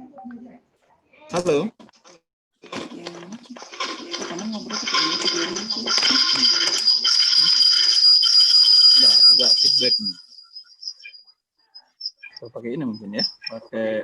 Halo. Nah, agak feedback nih. Saya pakai ini mungkin ya, pakai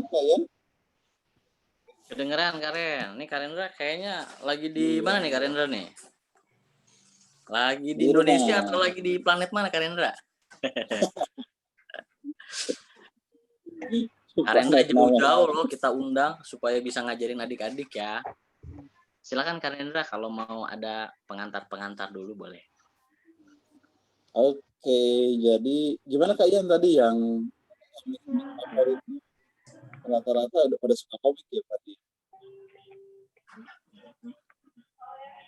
Kalian? Kedengeran Karen. Nih Karendra kayaknya lagi di mana nih Karendra nih? Lagi di Indonesia atau lagi di planet mana Karendra? Karendra jauh-jauh loh kita undang supaya bisa ngajarin adik-adik ya. Silakan Karendra kalau mau ada pengantar-pengantar dulu boleh. Oke, jadi gimana kalian tadi yang rata-rata udah pada suka komik ya berarti?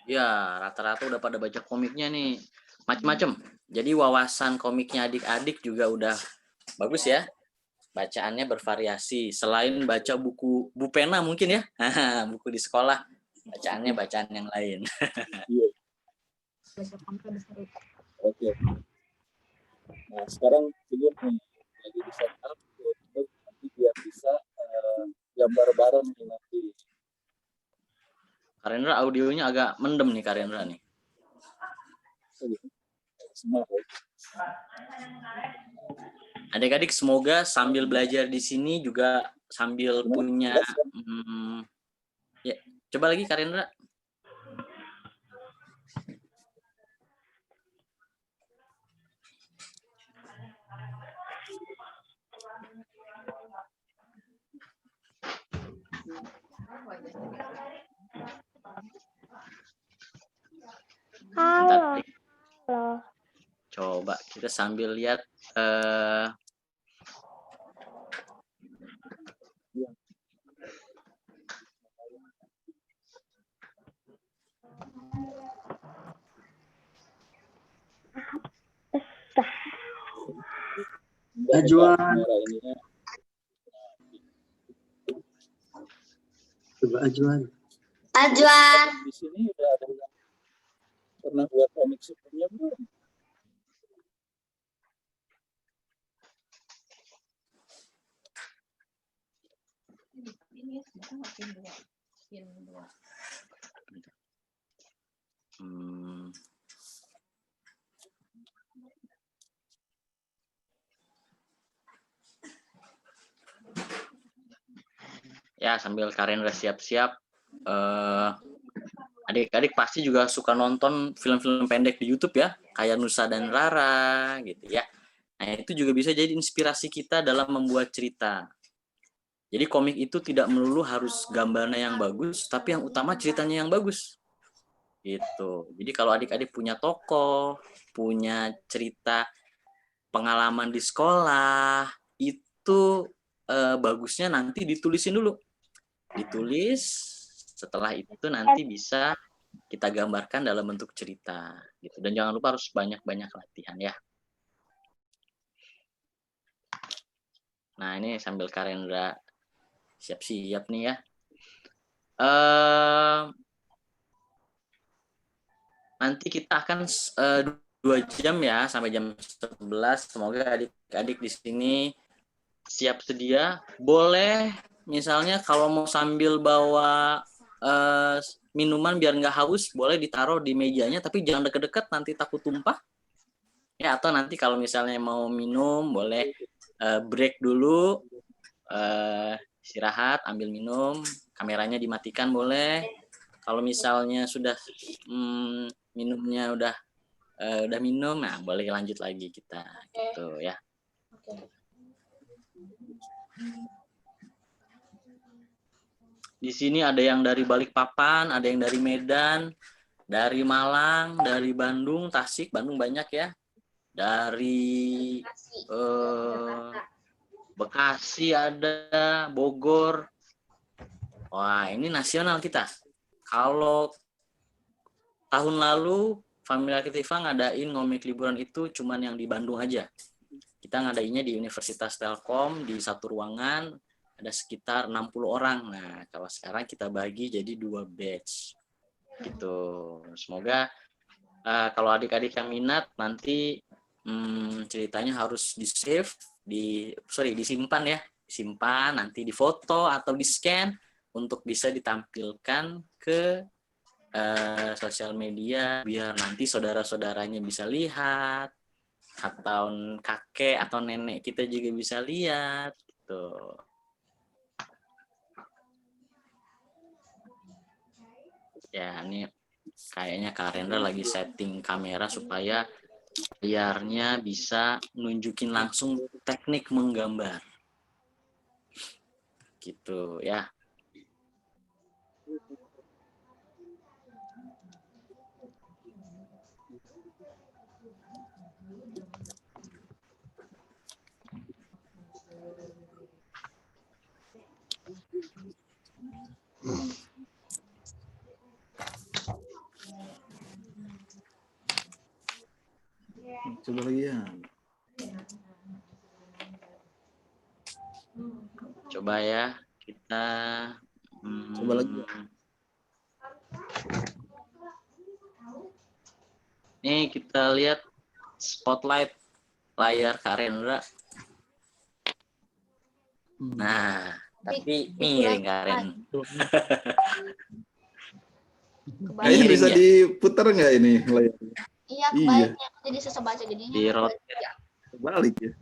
Ya, rata-rata udah pada baca komiknya nih. Macem-macem. Jadi wawasan komiknya adik-adik juga udah bagus ya. Bacaannya bervariasi. Selain baca buku pena mungkin ya. Buku di sekolah. Bacaannya bacaan yang lain. Iya. Oke. Nah, sekarang ini lagi di setup untuk nanti biar bisa gambar bareng nih nanti. Karendra audionya agak mendem nih Karendra nih. Semangat. Adik-adik semoga sambil belajar di sini juga sambil punya ya, coba lagi Karendra. Halo. Coba kita sambil lihat Ajuan. Coba Ajuan. Ajuan. Di sini udah ada yang pernah buat komik sebelumnya belum? ya sambil Karendra siap-siap. Adik-adik pasti juga suka nonton film-film pendek di YouTube ya, kayak Nusa dan Rara gitu ya. Nah, itu juga bisa jadi inspirasi kita dalam membuat cerita. Jadi komik itu tidak melulu harus gambarnya yang bagus, tapi yang utama ceritanya yang bagus. Gitu. Jadi kalau adik-adik punya tokoh, punya cerita pengalaman di sekolah, itu bagusnya nanti ditulisin dulu. Ditulis, setelah itu nanti bisa kita gambarkan dalam bentuk cerita gitu. Dan jangan lupa harus banyak-banyak latihan ya. Nah, ini sambil Karendra siap-siap nih ya. Nanti kita akan 2 jam ya sampai jam 11. Semoga adik-adik di sini siap sedia. Boleh misalnya kalau mau sambil bawa minuman biar nggak haus, boleh ditaruh di mejanya, tapi jangan deket-deket nanti takut tumpah. Ya, atau nanti kalau misalnya mau minum, boleh break dulu, istirahat, ambil minum, kameranya dimatikan boleh. Kalau misalnya sudah minumnya udah minum, nah boleh lanjut lagi kita gitu ya. Di sini ada yang dari Balikpapan, ada yang dari Medan, dari Malang, dari Bandung, Tasik, Bandung banyak ya. Dari Bekasi ada, Bogor. Wah, ini nasional kita. Kalau tahun lalu Familia Kreativa ngadain ngomik liburan itu cuman yang di Bandung aja. kita ngadainnya di Universitas Telkom di satu ruangan ada sekitar 60 orang. Nah, kalau sekarang kita bagi jadi 2 batch. Gitu. Semoga kalau adik-adik yang minat nanti ceritanya harus disimpan ya. Disimpan, nanti difoto atau di-scan untuk bisa ditampilkan ke sosial media biar nanti saudara-saudaranya bisa lihat, atau kakek atau nenek kita juga bisa lihat gitu. Ya, ini kayaknya Kak Rendra lagi setting kamera supaya layarnya bisa nunjukin langsung teknik menggambar. Gitu ya. Coba lagi ya. Coba ya kita Coba lagi. Nih kita lihat spotlight layar Kak Rendra. Nah, tapi miring Kak Rendra. Kayaknya bisa ya? diputar nggak ini layarnya? Iya, kebaliknya. Jadi susah baca jadinya. Di rotate. Balik ya.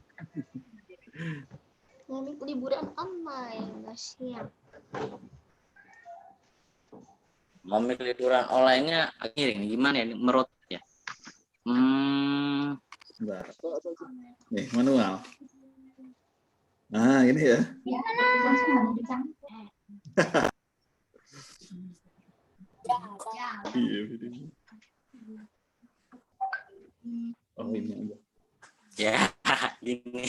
Ngomong liburan online, nggak siap. Momik liburan online-nya miring. Gimana ya? Merotat ya? Bentar. Nih, manual. Nah, ini ya. Iya, video. Oh, ini aja. Ya, gini.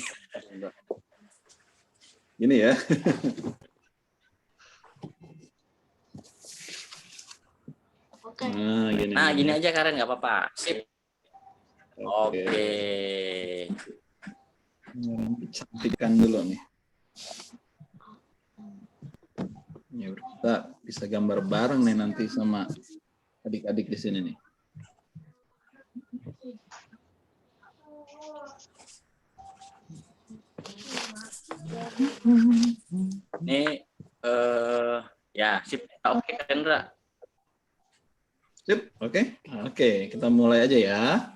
Gini ya. Oke. Nah, Gini aja Karen, nggak apa-apa. Sip. Oke. Cantikkan dulu nih. Ya, kita bisa gambar bareng nih nanti sama adik-adik di sini nih. Ini ya sip. Oke, Kendra. Sip, oke. Oke, kita mulai aja ya.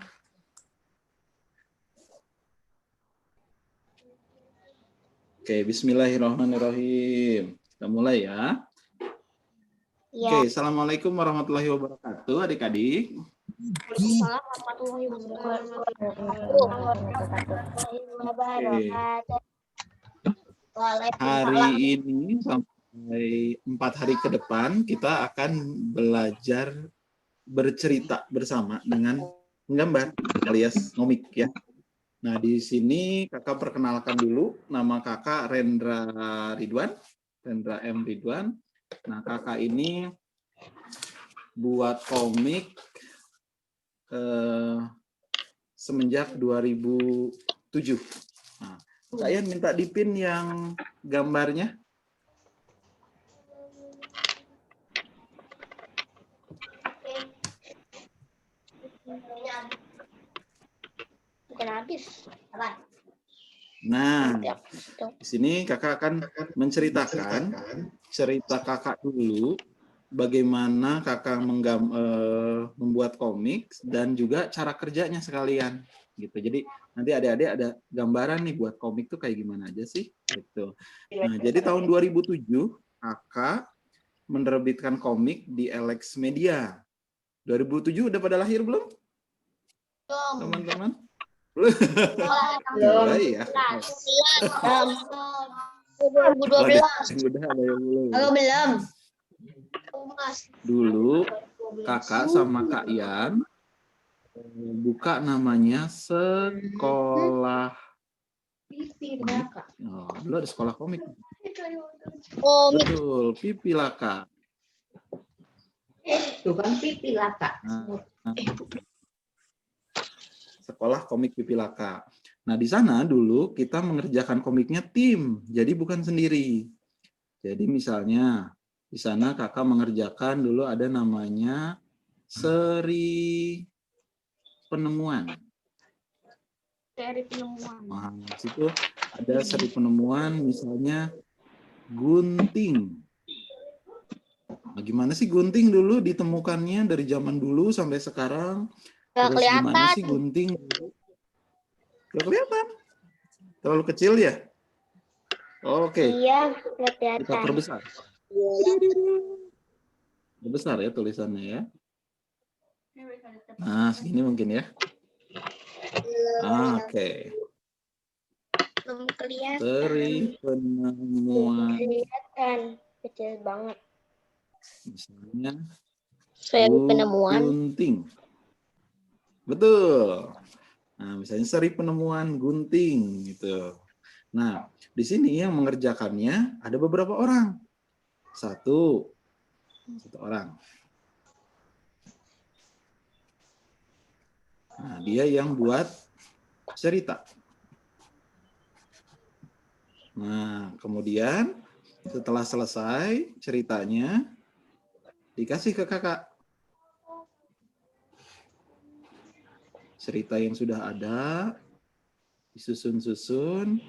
Oke, bismillahirrahmanirrahim. Kita mulai ya. Ya. Oke, assalamualaikum warahmatullahi wabarakatuh, adik-adik. Waalaikumsalam warahmatullahi wabarakatuh. Hari ini sampai 4 hari ke depan kita akan belajar bercerita bersama dengan menggambar alias ngomik ya. Nah, di sini kakak perkenalkan dulu, nama kakak Rendra M. Ridwan. Nah, kakak ini buat komik semenjak 2007. Nah, Kak Yan minta dipin yang gambarnya. Bukan habis. Apa? Nah, di sini kakak akan menceritakan cerita kakak dulu, bagaimana kakak membuat komik dan juga cara kerjanya sekalian gitu. Jadi nanti adik-adik ada gambaran nih buat komik tuh kayak gimana aja sih gitu. Nah, jadi tahun 2007 kakak menerbitkan komik di Alex Media. 2007 udah pada lahir belum? Teman-teman? Belum. Iya. 2012. Udah ada yang belum. Belum. Dulu kakak sama Kak Yan buka namanya sekolah komik. Oh, dulu ada sekolah komik. Betul, Pipilaka. Bukan Pipilaka. Sekolah komik Pipilaka. Nah, di sana dulu kita mengerjakan komiknya tim, jadi bukan sendiri. Jadi misalnya di sana kakak mengerjakan dulu ada namanya seri penemuan. Dari penemuan. Nah, di situ ada seri penemuan misalnya gunting. Nah, gimana sih gunting dulu ditemukannya dari zaman dulu sampai sekarang? Gak Terus gimana kelihatan. sih gunting? Gak kelihatan. Terlalu kecil ya? Oke, Iya, gak kita kelihatan. perbesar. Besar ya tulisannya ya. Nah, segini mungkin ya. Oke. Belum kelihatan. Seri penemuan Kelihatan. Kecil banget. misalnya Seri penemuan. gunting. Betul. Nah, misalnya seri penemuan gunting gitu. Nah, di sini yang mengerjakannya ada beberapa orang. Satu orang. Nah, dia yang buat cerita. Nah, kemudian setelah selesai ceritanya dikasih ke kakak. Cerita yang sudah ada disusun-susun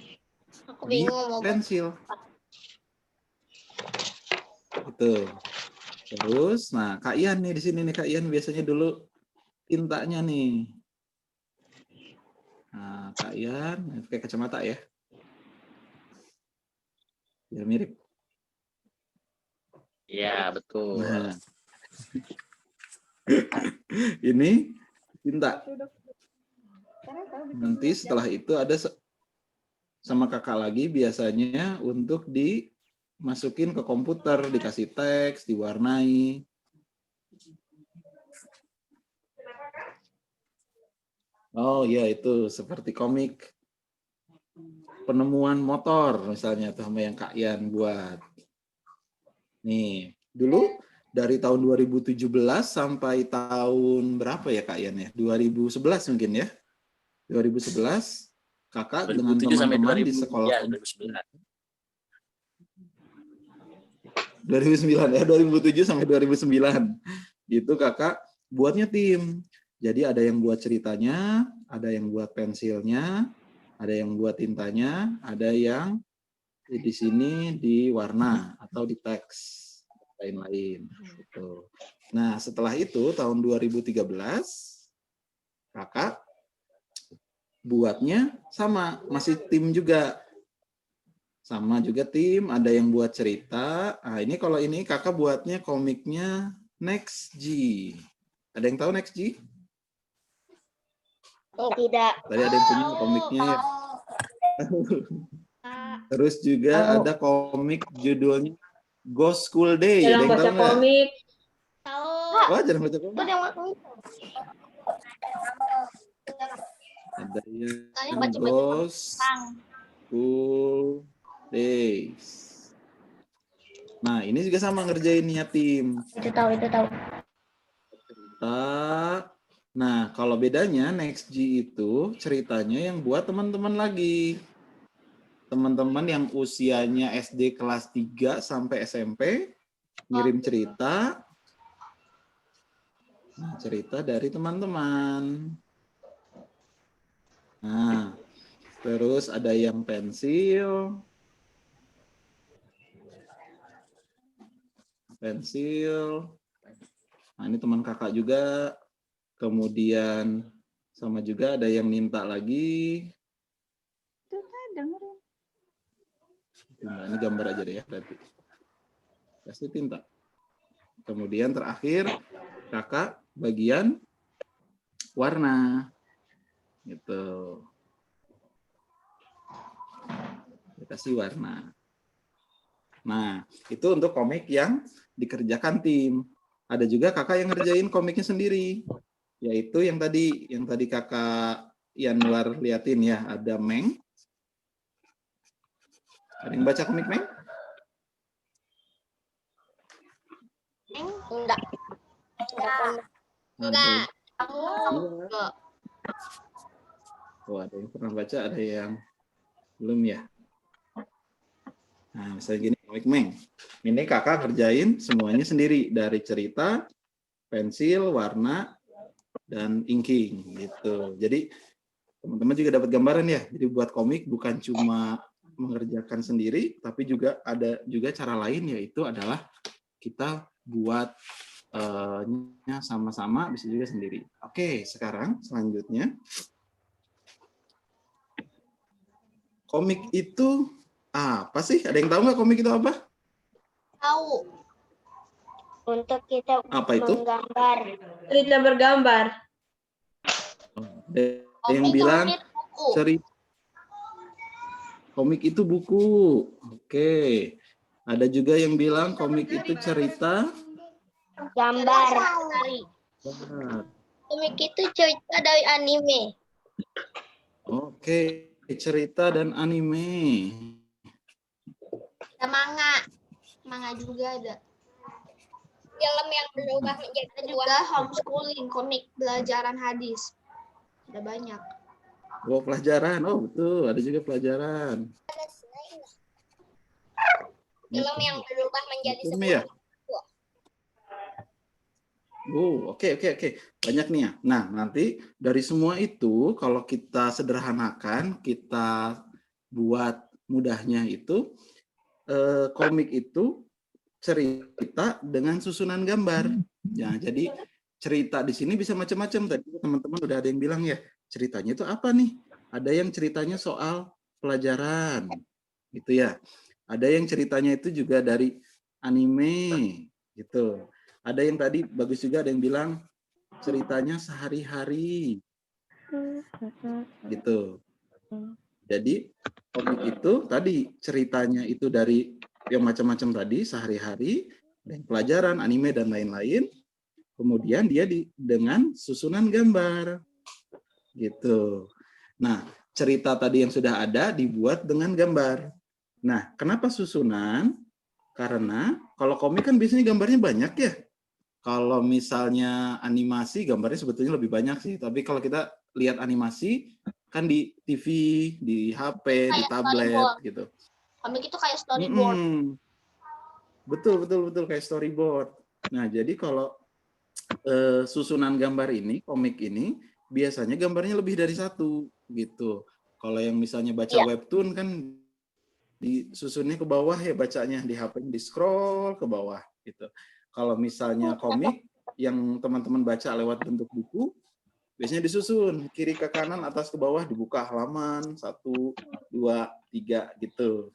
Aku di bingung mau buat. pensil. Gitu. Terus, nah Kak Ian nih di sini nih Kak Ian biasanya dulu tintanya nih. Nah, Kak Ian pakai kacamata ya. Biar mirip. Iya, betul. Nah. Ini tinta. Nanti setelah itu ada sama kakak lagi biasanya untuk dimasukin ke komputer, dikasih teks, diwarnai. Oh iya, itu seperti komik penemuan motor misalnya tuh sama yang Kak Ian buat. Nih, dulu dari tahun 2017 sampai tahun berapa ya Kak Ian ya? 2011 mungkin ya? 2011 kakak dengan 2007 sampai teman-teman 2000, di sekolah ya, komik. 2009. 2009 ya, 2007 sampai 2009 itu kakak buatnya tim. Jadi ada yang buat ceritanya, ada yang buat pensilnya, ada yang buat tintanya, ada yang di sini di warna atau di teks lain-lain gitu. Nah, setelah itu tahun 2013 kakak buatnya sama, masih tim juga. Sama juga tim, ada yang buat cerita. Nah, ini kalau ini kakak buatnya komiknya Next G. Ada yang tahu Next G? Tidak. Tadi ada yang punya komiknya ya. Terus juga ada komik judulnya Ghost School Day. Ada yang tahu nggak? Tahu. Wah, jangan baca komik. Ada yang mau. Ada yang baca-baca Ghost School Days. Nah, ini juga sama ngerjainnya tim. Itu tahu. Nah, kalau bedanya Next G itu ceritanya yang buat teman-teman lagi. Teman-teman yang usianya SD kelas 3 sampai SMP ngirim cerita. Nah, cerita dari teman-teman. Nah, terus ada yang pensil. Nah, ini teman kakak juga. Kemudian sama juga ada yang minta lagi. Nah, ini gambar aja deh ya berarti. Kasih tinta. Kemudian terakhir kakak bagian warna. Gitu. Kasih warna. Nah, itu untuk komik yang dikerjakan tim. Ada juga kakak yang ngerjain komiknya sendiri. Yaitu yang tadi kakak Yanwar liatin ya, ada Meng. Ada yang baca komik Meng? Enggak. Enggak. Enggak. Oh, ada yang pernah baca, ada yang belum ya. Nah, misalnya gini, komik Meng. Ini kakak kerjain semuanya sendiri dari cerita, pensil, warna, dan inking gitu. Jadi teman-teman juga dapat gambaran ya. Jadi buat komik bukan cuma mengerjakan sendiri, tapi juga ada juga cara lain, yaitu adalah kita buat sama-sama, bisa juga sendiri. Oke, sekarang selanjutnya komik itu apa sih? Ada yang tahu nggak komik itu apa? Tahu. Untuk kita Apa itu? menggambar. Cerita bergambar. Ada yang bilang buku. cerita. Komik itu buku. Oke. Ada juga yang bilang komik itu cerita. Gambar. Benar. Komik itu cerita dari anime. Oke, cerita dan anime. Ada manga. Manga juga ada. Film yang berubah menjadi juga homeschooling, komik pelajaran hadis. Ada banyak. Oh, pelajaran. Oh, betul. Ada juga pelajaran. Film yang berubah menjadi Film sebuah ya? Oh, oke. Banyak nih ya. Nah, nanti dari semua itu, kalau kita sederhanakan, kita buat mudahnya itu, komik itu cerita dengan susunan gambar. Ya, jadi cerita di sini bisa macam-macam. Tadi teman-teman udah ada yang bilang ya, ceritanya itu apa nih? Ada yang ceritanya soal pelajaran, gitu ya. Ada yang ceritanya itu juga dari anime, gitu. Ada yang tadi bagus juga, ada yang bilang ceritanya sehari-hari, gitu. Jadi komik itu tadi ceritanya itu dari yang macam-macam tadi, sehari-hari, dan pelajaran, anime dan lain-lain. Kemudian dia dengan susunan gambar, gitu. Nah, cerita tadi yang sudah ada dibuat dengan gambar. Nah, kenapa susunan? Karena kalau komik kan biasanya gambarnya banyak ya. Kalau misalnya animasi gambarnya sebetulnya lebih banyak sih. Tapi kalau kita lihat animasi kan di TV, di HP, di tablet gitu. Komik itu kayak storyboard. Betul kayak storyboard. Nah, jadi kalau susunan gambar ini, komik ini biasanya gambarnya lebih dari satu gitu. Kalau yang misalnya baca webtoon kan disusunnya ke bawah ya bacanya, di HP di scroll ke bawah gitu. Kalau misalnya komik yang teman-teman baca lewat bentuk buku, biasanya disusun kiri ke kanan, atas ke bawah, dibuka halaman 1, 2, 3 gitu.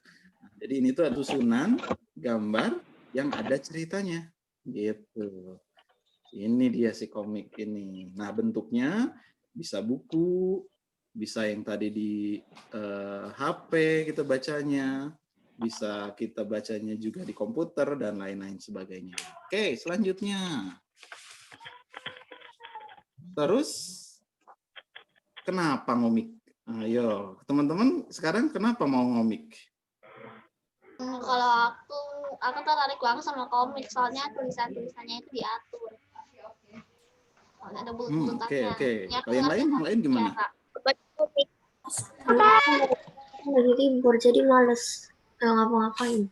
Jadi ini tuh susunan gambar yang ada ceritanya gitu. Ini dia si komik ini. Nah, bentuknya bisa buku, bisa yang tadi di HP kita bacanya, bisa kita bacanya juga di komputer dan lain-lain sebagainya. Oke, selanjutnya. Terus kenapa ngomik? Ayo, teman-teman sekarang kenapa mau ngomik? Kalau aku tertarik banget sama komik, soalnya tulisannya itu diatur. Ada bulut-bulutannya. Oke. Kalau yang lain gimana? Lagi libur jadi males ngapa-ngapain.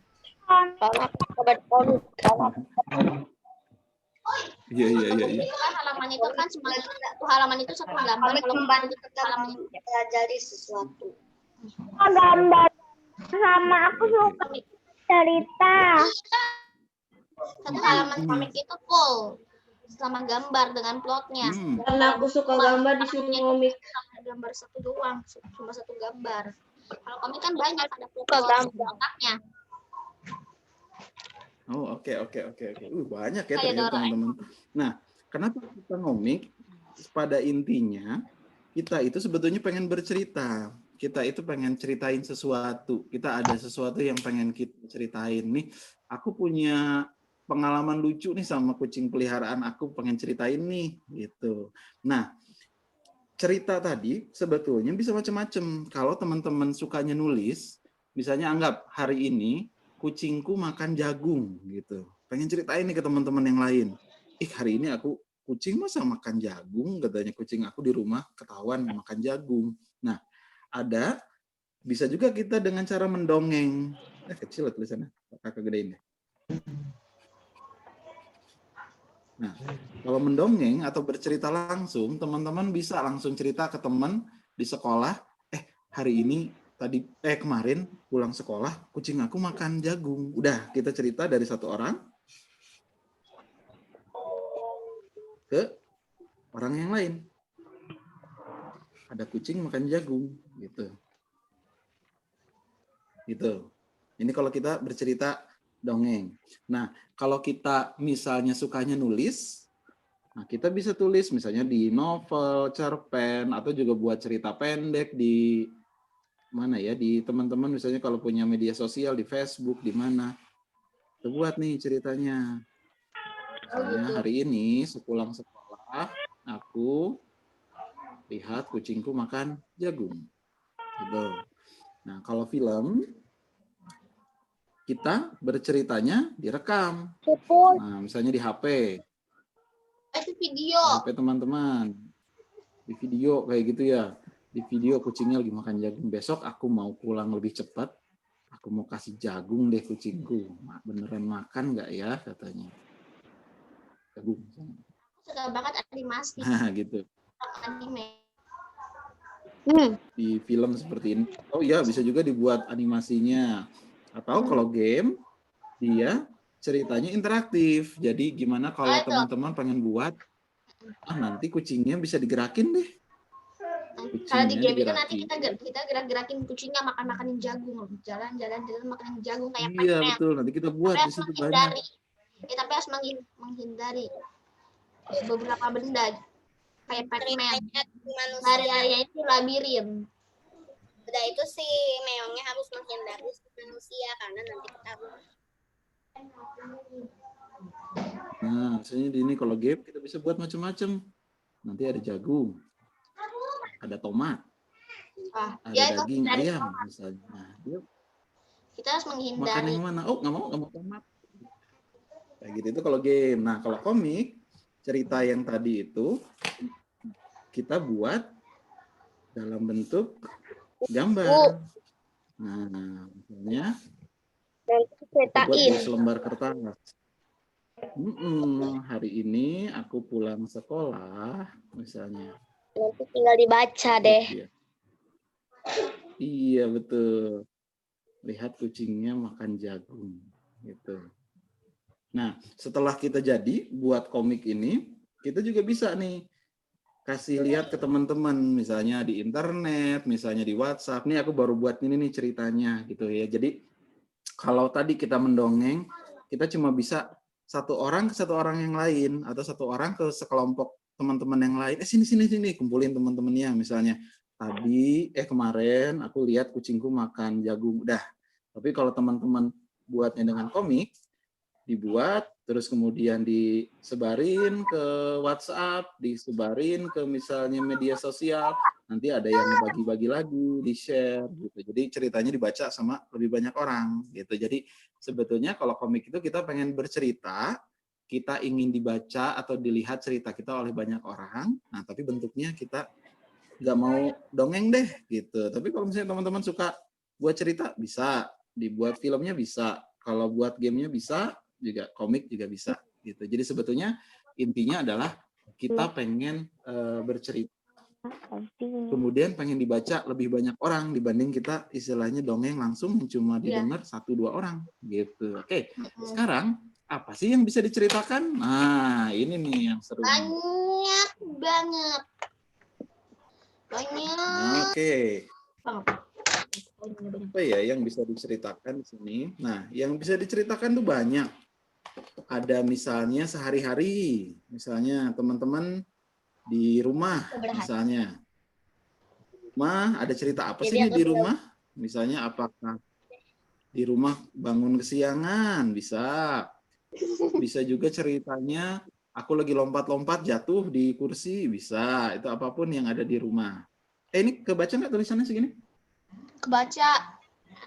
Iya. Kan halaman itu kan cuma satu halaman itu satu gambar. Kalau membantu halaman itu Pelajari sesuatu. Gambar sama aku suka cerita. satu halaman komik itu full sama gambar dengan plotnya. Karena aku suka gambar disuruh komik. Gambar satu doang, cuma satu gambar. Kalau komik kan banyak, ada plot-plotnya. Oh, oke. Banyak ya ternyata teman-teman. Nah, kenapa kita ngomik? Pada intinya, kita itu sebetulnya pengen bercerita. Kita itu pengen ceritain sesuatu. Kita ada sesuatu yang pengen kita ceritain. Nih, aku punya pengalaman lucu nih sama kucing peliharaan aku, pengen ceritain nih, gitu. Nah, cerita tadi sebetulnya bisa macam-macam. Kalau teman-teman sukanya nulis, misalnya anggap hari ini kucingku makan jagung gitu. Pengen ceritain nih ke teman-teman yang lain. Hari ini kucing masa makan jagung, katanya kucing aku di rumah ketahuan makan jagung. Nah, bisa juga kita dengan cara mendongeng. Kecil tulisannya, kakak gedein deh. Nah, kalau mendongeng atau bercerita langsung, teman-teman bisa langsung cerita ke teman di sekolah, hari ini kemarin pulang sekolah, kucing aku makan jagung. Udah, kita cerita dari satu orang ke orang yang lain. Ada kucing makan jagung, gitu. Ini kalau kita bercerita dongeng. Nah, kalau kita misalnya sukanya nulis, nah kita bisa tulis misalnya di novel, cerpen, atau juga buat cerita pendek di mana ya, di teman-teman misalnya kalau punya media sosial di Facebook, di mana. Kita buat nih ceritanya. Misalnya hari ini sepulang sekolah, aku lihat kucingku makan jagung. Gitu. Nah, kalau film, kita berceritanya direkam. Nah, misalnya di HP. Itu video. HP teman-teman. Di video kayak gitu ya. Di video kucingnya lagi makan jagung. Besok aku mau pulang lebih cepat. Aku mau kasih jagung deh kucingku. Beneran makan nggak ya katanya. Jagung. Suka banget animasi. Nah, gitu. Anime. Di film seperti ini. Oh iya, bisa juga dibuat animasinya. Atau kalau game, dia ceritanya interaktif. Jadi gimana kalau teman-teman pengen buat, nanti kucingnya bisa digerakin deh. Kalau di game itu nanti kita gerak-gerakin kucingnya makan-makanin jagung, jalan-jalan makanin jagung kayak Iya betul, nanti kita buat di situ banyak. Kita harus menghindari beberapa benda kayak Pac-Man. Hari-harinya itu labirin. Udah itu si meongnya harus menghindari manusia karena nanti ketahuan. Nah, misalnya di ini kalau game kita bisa buat macam-macam. Nanti ada jagung, ada tomat, ada daging ayam misalnya. Nah, kita harus menghindari. Makan yang mana? Oh, nggak mau tomat. Kayak gitu itu kalau game. Nah, kalau komik, cerita yang tadi itu kita buat dalam bentuk gambar. Nah, misalnya kita buat di selembar kertas. Hari ini aku pulang sekolah, misalnya. Nanti tinggal dibaca deh. Iya betul. Lihat kucingnya makan jagung, gitu. Nah, setelah kita jadi buat komik ini, kita juga bisa nih kasih lihat ke teman-teman, misalnya di internet, misalnya di WhatsApp. Nih aku baru buat ini nih ceritanya, gitu ya. Jadi kalau tadi kita mendongeng, kita cuma bisa satu orang ke satu orang yang lain, atau satu orang ke sekelompok teman-teman yang lain. Sini, kumpulin teman-temannya. Misalnya, kemarin aku lihat kucingku makan jagung. Udah. Tapi kalau teman-teman buatnya dengan komik, dibuat, terus kemudian disebarin ke WhatsApp, disebarin ke misalnya media sosial, nanti ada yang bagi-bagi lagi, di-share, gitu. Jadi ceritanya dibaca sama lebih banyak orang, gitu. Jadi sebetulnya kalau komik itu kita pengen bercerita, kita ingin dibaca atau dilihat cerita kita oleh banyak orang, nah tapi bentuknya kita nggak mau dongeng deh, gitu. Tapi kalau misalnya teman-teman suka buat cerita, bisa. Dibuat filmnya bisa. Kalau buat gamenya bisa, juga komik juga bisa, gitu. Jadi sebetulnya intinya adalah kita pengen bercerita, kemudian pengen dibaca lebih banyak orang dibanding kita istilahnya dongeng langsung cuma didengar 1-2 orang, gitu. Oke, sekarang apa sih yang bisa diceritakan? Nah, ini nih yang seru. Banyak banget. Oke. Apa ya yang bisa diceritakan di sini? Nah, yang bisa diceritakan tuh banyak. Ada misalnya sehari-hari, misalnya teman-teman di rumah, misalnya. Rumah ada cerita apa sih di rumah? Misalnya apakah di rumah bangun kesiangan, bisa. Bisa juga ceritanya aku lagi lompat-lompat jatuh di kursi, bisa. Itu apapun yang ada di rumah. Ini kebaca nggak tulisannya segini? Kebaca.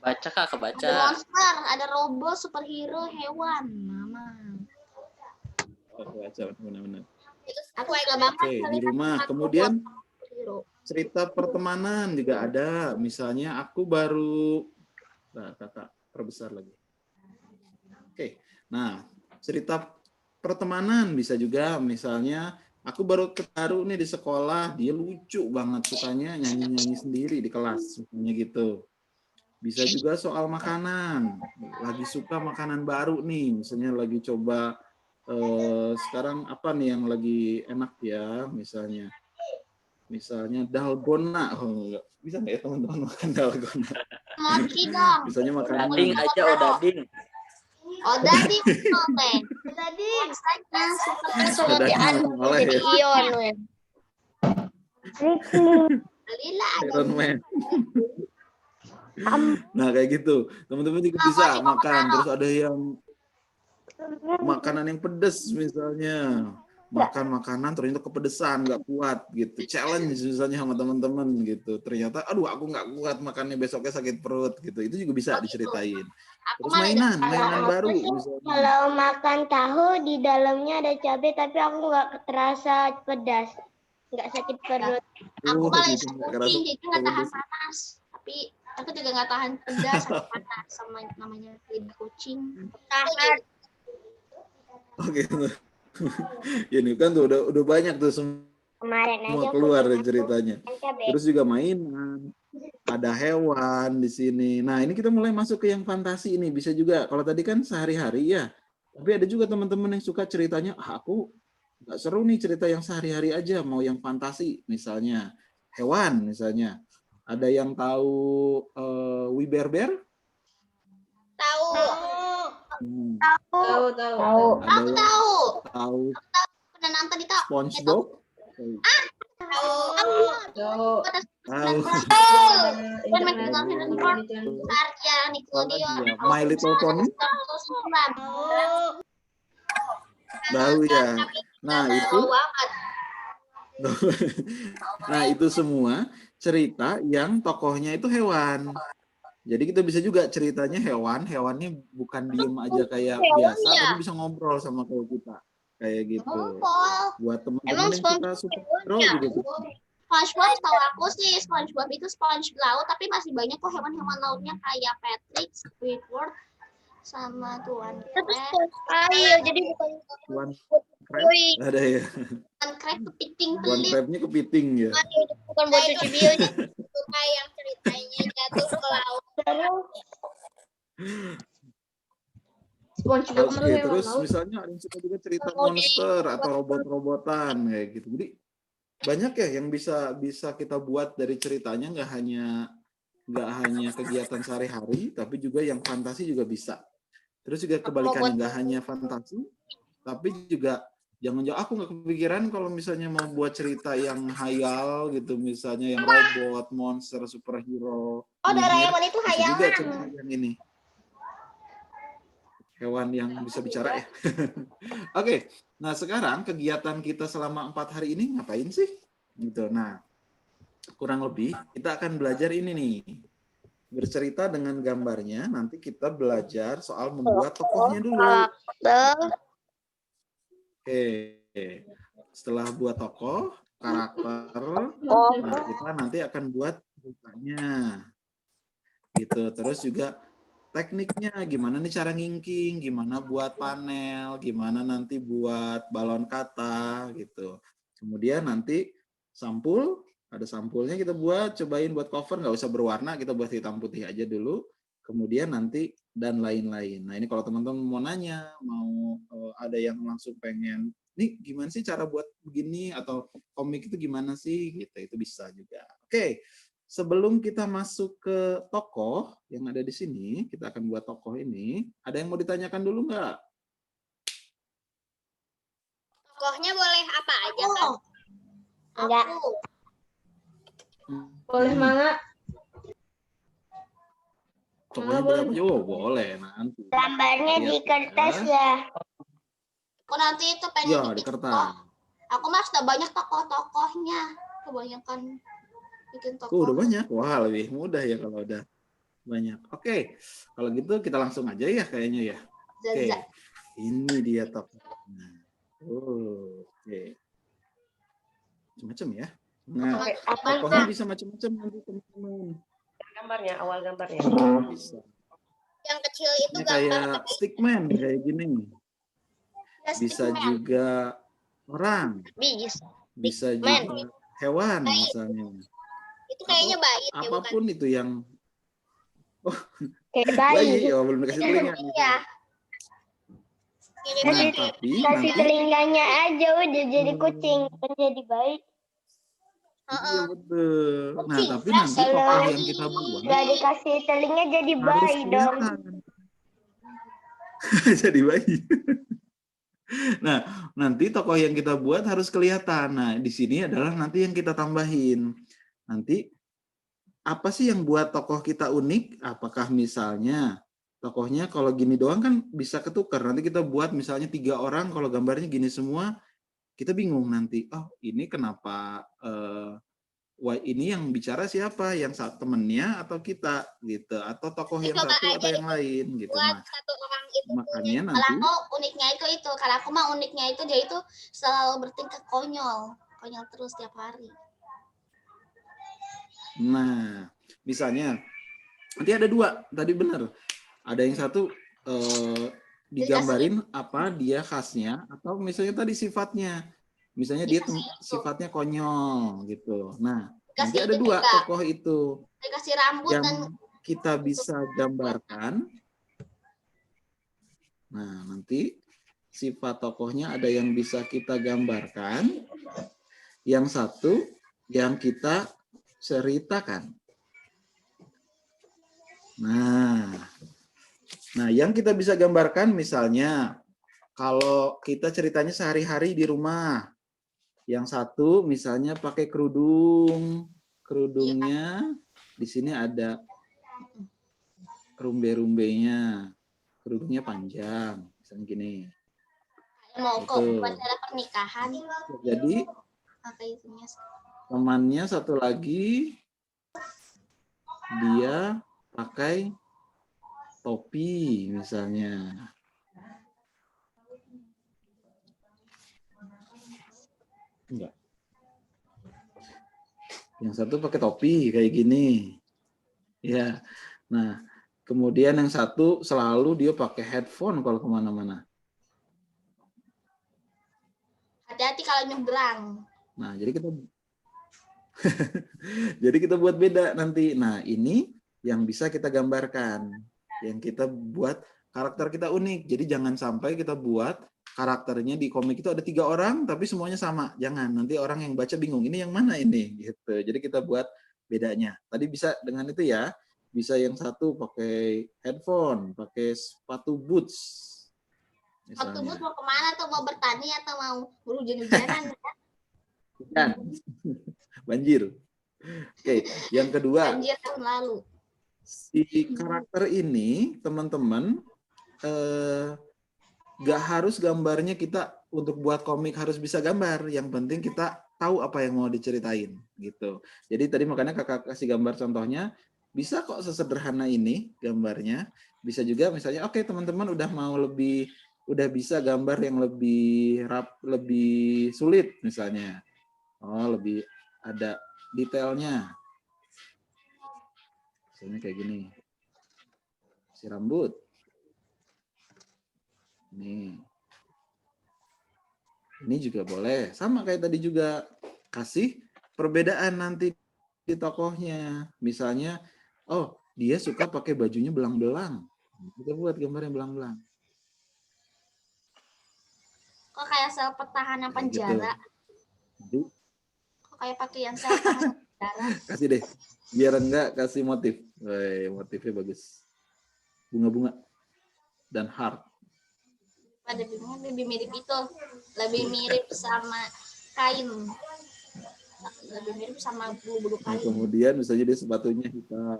Baca Kak, kebaca. Ada monster, ada robot, superhero, hewan. Mama. Oh, kebaca benar-benar. Aku suka banget Oke, di rumah. Kemudian cerita pertemanan juga ada. Misalnya aku baru, nah, kakak perbesar lagi. Oke, nah cerita pertemanan bisa juga. Misalnya aku baru nih di sekolah, dia lucu banget, sukanya nyanyi-nyanyi sendiri di kelas, misalnya gitu. Bisa juga soal makanan, lagi suka makanan baru nih, misalnya lagi coba sekarang apa nih yang lagi enak ya, misalnya dalgona. Oh, bisa nggak ya teman-teman makan dalgona? Mochi dong. Misalnya makanan Odading aja, odading. Odading oleh. Odading. Rasanya seperti Odading oleh jadi ya. ion weh. Lila ada. Iron Man. Nah kayak gitu, teman-teman juga bisa makan. Terus ada yang makanan yang pedas misalnya, makan makanan ternyata kepedesan, nggak kuat gitu, challenge misalnya sama teman-teman gitu, ternyata aduh aku nggak kuat makannya, besoknya sakit perut gitu, itu juga bisa diceritain. Terus mainan baru misalnya. Kalau makan tahu di dalamnya ada cabai tapi aku nggak terasa pedas, nggak sakit perut. Aku Oh, malah gitu, isu nggak kerasa kucing, jadi nggak tahan pedes. panas. Tapi aku juga nggak tahan pedas sama panas, sama namanya lidah kucing. Tahan. Oh gitu. Ini kan tuh udah banyak tuh Kemarin semua aja aku keluar makan ceritanya. cabai. Terus juga mainan, ada hewan di sini. Nah, ini kita mulai masuk ke yang fantasi ini. Bisa juga, kalau tadi kan sehari-hari ya. Tapi ada juga teman-teman yang suka ceritanya, aku nggak seru nih cerita yang sehari-hari aja, mau yang fantasi. Misalnya hewan, misalnya. Ada yang tahu We Bear Bear? Tahu. Hmm. Tahu. Ada yang Tahu. tahu Pernah nonton itu? SpongeBob? Tahu. Tahu. Tahu. Kan main film karya Nickelodeon. Iya, My Little Pony? Tahu. Tahu ya. Nah, itu Tahu banget. nah, itu semua cerita yang tokohnya itu hewan. Jadi kita bisa juga ceritanya hewannya bukan diem aja kayak biasa, ya? tapi bisa ngobrol sama kayak kita. Kayak gitu. Ngumpul. Buat Emang teman-teman yang suka superhero juga bisa. SpongeBob tahu aku sih, SpongeBob itu sponge laut, tapi masih banyak kok hewan-hewan lautnya kayak Patrick, Squidward, sama Tuan Ayo, jadi bukan Tuan Crab ada ya. Tuan Crab kepiting Tuan pelit. Crabnya kepiting ya. bukan buat cuci biar. Suka yang ceritanya jatuh ke laut. SpongeBob Oke, terus misalnya ada yang suka juga cerita monster atau robot-robotan kayak gitu. Jadi banyak ya yang bisa kita buat dari ceritanya, nggak hanya kegiatan sehari-hari, tapi juga yang fantasi juga bisa. Terus juga kebalikannya, nggak hanya fantasi, tapi juga jangan aku nggak kepikiran kalau misalnya mau buat cerita yang hayal gitu, misalnya yang robot, monster, superhero. Oh, Doraemon itu Bisa juga hayalan. cerita yang ini. Hewan yang bisa bicara ya. Oke, nah sekarang kegiatan kita selama 4 hari ini ngapain sih? Gitu. Nah, kurang lebih kita akan belajar ini nih. Bercerita dengan gambarnya, nanti kita belajar soal membuat tokohnya dulu. Oke, setelah buat tokoh, karakter, nah kita nanti akan buat ceritanya. Gitu. Terus juga tekniknya gimana nih cara ngingking, gimana buat panel, gimana nanti buat balon kata gitu. Kemudian nanti sampul, ada sampulnya kita buat, cobain buat cover, nggak usah berwarna, kita buat hitam putih aja dulu. Kemudian nanti dan lain-lain. Nah ini kalau teman-teman mau nanya, mau ada yang langsung pengen, nih gimana sih cara buat begini atau komik itu gimana sih, gitu itu bisa juga. Oke. Sebelum kita masuk ke tokoh yang ada di sini, kita akan buat tokoh ini. Ada yang mau ditanyakan dulu nggak? Tokohnya boleh apa aja kan? Enggak. Boleh manga. Tokohnya boleh apa? Oh, boleh nanti. Gambarnya di kertas ya. Aku nanti itu pengen Ya, di bikin kertas. tokoh. Aku mah sudah banyak tokoh-tokohnya. Kebanyakan bikin tokoh. Udah banyak. Wah, lebih mudah ya kalau udah banyak. Oke, kalau gitu kita langsung aja ya kayaknya ya. Oke, Zaza. ini dia tokohnya. Oke. Macam-macam ya. Nah, Oke, apa tokohnya bisa macam-macam nanti teman-teman. Gambarnya, awal gambarnya. Bisa. Yang kecil itu Ini gambar kayak stickman kayak gini. Bisa juga orang, bisa? bisa Man. juga hewan misalnya. itu kayaknya Atau bayi ya, bukan? apapun itu yang Kayak bayi, bayi. oh belum dikasih telinga. Iya. Mirip Nah, bayi. tapi Kasih nanti telinganya aja udah jadi kucing, bukan jadi bayi. iya betul. Nah, tapi nanti Kalau tokoh yang kita buat nggak dikasih telinga jadi harus bayi dong. kelihatan. Jadi bayi. Nah, nanti tokoh yang kita buat harus kelihatan. Nah, di sini adalah nanti yang kita tambahin. Nanti apa sih yang buat tokoh kita unik? Apakah misalnya tokohnya kalau gini doang kan bisa ketukar. Nanti kita buat misalnya 3 orang, kalau gambarnya gini semua, kita bingung nanti. Oh, ini kenapa wah, ini yang bicara siapa? Yang satu temennya atau kita gitu, atau tokoh yang Coba satu atau aja yang lain gitu. buat Nah, satu orang itu punya. makanya Kalau nanti aku uniknya itu, kalau aku mah uniknya itu dia itu selalu bertingkah konyol terus tiap hari. nah, misalnya nanti ada 2, tadi benar. Ada yang satu digambarin apa dia khasnya, atau misalnya tadi sifatnya. Misalnya dia sifatnya konyol gitu. Nah, nanti ada 2 tokoh itu Dikasih rambut yang dan kita bisa gambarkan. Nah, nanti sifat tokohnya ada yang bisa kita gambarkan, yang satu yang kita ceritakan. Nah, yang kita bisa gambarkan misalnya kalau kita ceritanya sehari-hari di rumah, yang satu misalnya pakai kerudung, kerudungnya di sini ada rumbe-rumbenya, kerudungnya panjang, misalnya gini. mau ke Betul. upacara pernikahan. Jadi Apa itunya? temannya satu lagi dia pakai topi misalnya. Enggak. Yang satu pakai topi kayak gini. Ya. Nah, kemudian yang satu selalu dia pakai headphone kalau kemana-mana. Hati-hati kalau nyebrang. Nah, jadi kita buat beda nanti. Nah, ini yang bisa kita gambarkan, yang kita buat karakter kita unik. Jadi jangan sampai kita buat karakternya di komik itu ada 3 orang tapi semuanya sama. Jangan, nanti orang yang baca bingung, ini yang mana ini gitu. Jadi kita buat bedanya. Tadi bisa dengan itu ya. Bisa yang satu pakai headphone, pakai sepatu boots. Sepatu Misalnya. boots mau kemana tuh? Mau bertani atau mau berhujan-hujanan? Hujan. Banjir. Oke, yang kedua. Banjir tahun lalu. Si karakter ini, teman-teman, gak harus gambarnya kita untuk buat komik harus bisa gambar. Yang penting kita tahu apa yang mau diceritain gitu. Jadi tadi makanya kakak kasih gambar contohnya. Bisa kok sesederhana ini gambarnya. Bisa juga misalnya, oke, teman-teman udah bisa gambar yang lebih sulit misalnya. Oh, lebih ada detailnya. Misalnya kayak gini. Si rambut. Ini juga boleh. Sama kayak tadi juga. Kasih perbedaan nanti di tokohnya. Misalnya, oh, dia suka pakai bajunya belang-belang. Kita buat gambarnya belang-belang. Kok kayak sel pertahanan penjara? Gitu. Kok kayak pakaian sel pertahanan penjara? Kasih deh. Biar enggak kasih motif. Motifnya bagus. Bunga-bunga. Dan heart. Lebih mirip itu. Lebih mirip sama kain. Lebih mirip sama bulu-bulu Nah, kain. kemudian misalnya dia sepatunya hitam.